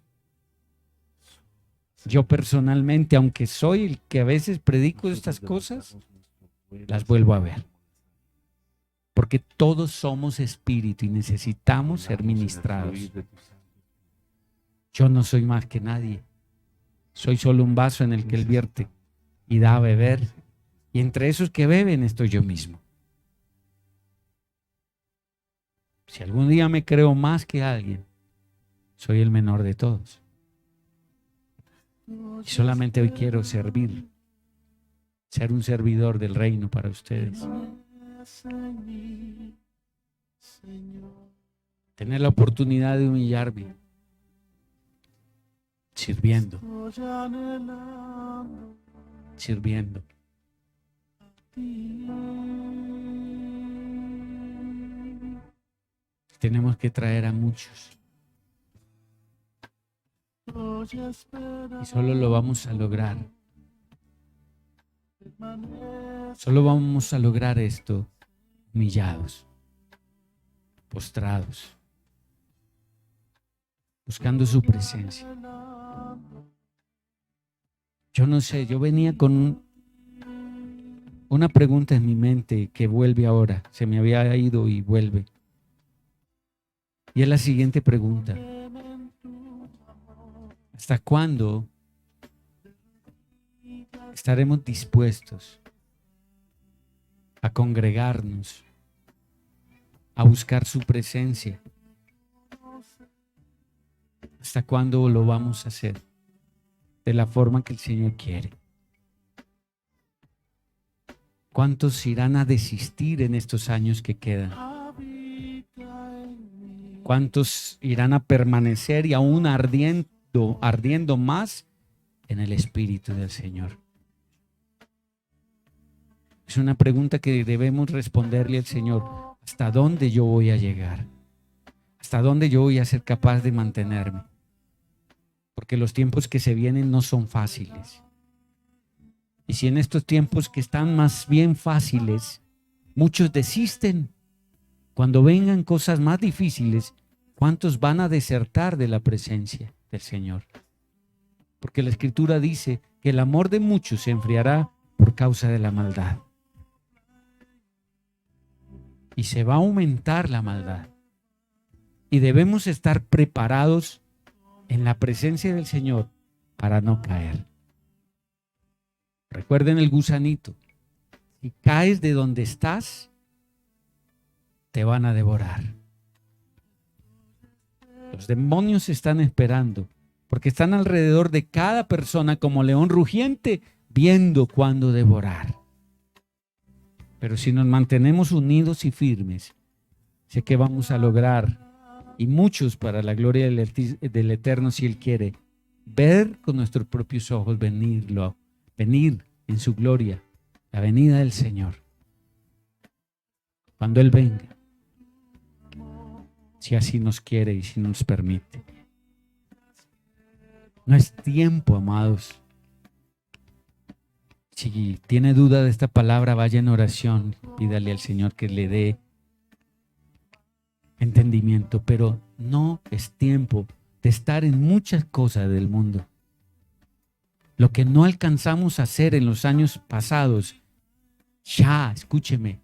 Yo personalmente, aunque soy el que a veces predico Nosotros estas cosas, levantamos nuestro vuelo las hacia vuelvo a ti, ver. como porque todos somos espíritu y necesitamos ser anhelamos en el ministrados. fluir de tu Santo Espíritu. Yo no soy más que nadie. Soy solo un vaso en el que Él vierte y da a beber. Y entre esos que beben estoy yo mismo. Si algún día me creo más que alguien, soy el menor de todos. Y solamente hoy quiero servir, ser un servidor del reino para ustedes. Tener la oportunidad de humillarme, sirviendo. Tenemos que traer a muchos. Y solo lo vamos a lograr. Solo vamos a lograr esto humillados, postrados, buscando su presencia. Yo no sé, yo venía con una pregunta en mi mente que vuelve ahora, se me había ido y vuelve. Y es la siguiente pregunta: ¿hasta cuándo estaremos dispuestos a congregarnos, a buscar su presencia? ¿Hasta cuándo lo vamos a hacer de la forma que el Señor quiere? ¿Cuántos irán a desistir en estos años que quedan? ¿Cuántos irán a permanecer y aún ardiendo más en el Espíritu del Señor? Es una pregunta que debemos responderle al Señor. ¿Hasta dónde yo voy a llegar? ¿Hasta dónde yo voy a ser capaz de mantenerme? Porque los tiempos que se vienen no son fáciles. Y si en estos tiempos que están más bien fáciles, muchos desisten, cuando vengan cosas más difíciles, ¿cuántos van a desertar de la presencia del Señor? Porque la Escritura dice que el amor de muchos se enfriará por causa de la maldad. Y se va a aumentar la maldad. Y debemos estar preparados en la presencia del Señor para no caer. Recuerden el gusanito. Si caes de donde estás, te van a devorar. Los demonios están esperando, porque están alrededor de cada persona como león rugiente, viendo cuándo devorar. Pero si nos mantenemos unidos y firmes, sé que vamos a lograr, y muchos para la gloria del Eterno, si Él quiere, ver con nuestros propios ojos venir en su gloria, la venida del Señor. Cuando Él venga, si así nos quiere y si nos permite. No es tiempo, amados. Si tiene duda de esta palabra, vaya en oración, pídale al Señor que le dé entendimiento, pero no es tiempo de estar en muchas cosas del mundo. Lo que no alcanzamos a hacer en los años pasados, ya, escúcheme.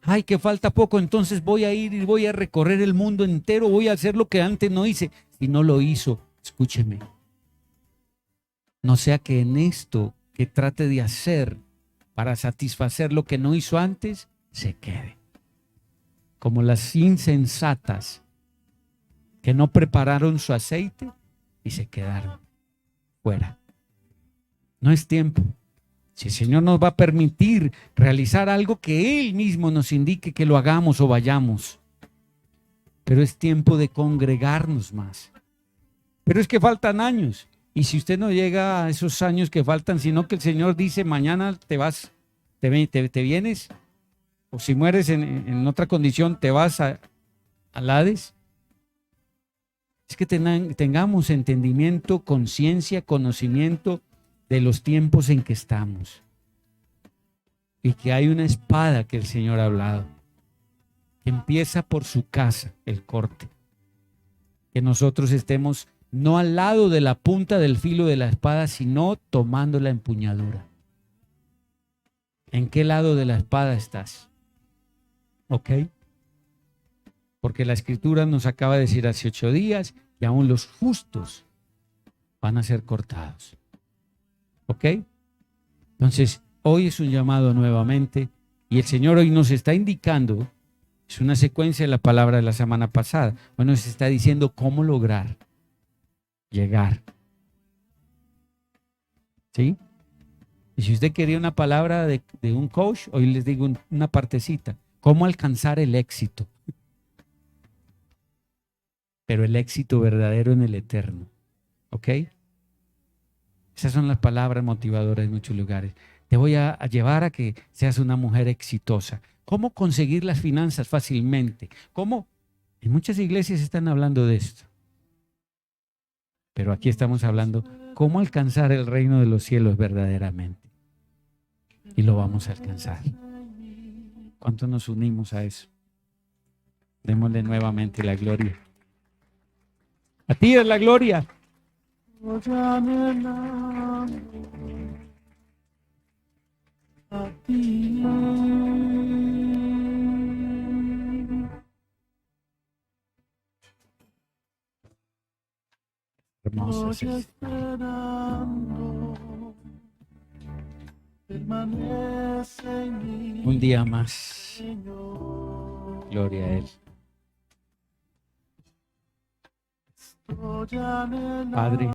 Ay, que falta poco, entonces voy a ir y voy a recorrer el mundo entero, voy a hacer lo que antes no hice. Si no lo hizo, escúcheme. No sea que en esto que trate de hacer para satisfacer lo que no hizo antes, se quede. Como las insensatas que no prepararon su aceite y se quedaron fuera. No es tiempo. Si el Señor nos va a permitir realizar algo, que Él mismo nos indique que lo hagamos o vayamos. Pero es tiempo de congregarnos más. Pero es que faltan años. Y si usted no llega a esos años que faltan, sino que el Señor dice, mañana te vas, te vienes, o si mueres en otra condición, te vas al Hades. Es que tengamos entendimiento, conciencia, conocimiento de los tiempos en que estamos. Y que hay una espada que el Señor ha hablado, que empieza por su casa, el corte. Que nosotros estemos no al lado de la punta del filo de la espada, sino tomando la empuñadura. ¿En qué lado de la espada estás? ¿Ok? Porque la Escritura nos acaba de decir hace 8 días que aún los justos van a ser cortados. ¿Ok? Entonces, hoy es un llamado nuevamente y el Señor hoy nos está indicando, es una secuencia de la palabra de la semana pasada, hoy nos está diciendo cómo lograr llegar. ¿Sí? Y si usted quería una palabra de un coach, hoy les digo una partecita. ¿Cómo alcanzar el éxito? Pero el éxito verdadero en el eterno. ¿Ok? Esas son las palabras motivadoras en muchos lugares. Te voy a llevar a que seas una mujer exitosa. ¿Cómo conseguir las finanzas fácilmente? ¿Cómo? En muchas iglesias están hablando de esto. Pero aquí estamos hablando cómo alcanzar el reino de los cielos verdaderamente. Y lo vamos a alcanzar. ¿Cuánto nos unimos a eso? Démosle nuevamente la gloria. A ti es la gloria. A ti. Hermoso es el un día más. Gloria a Él. Padre.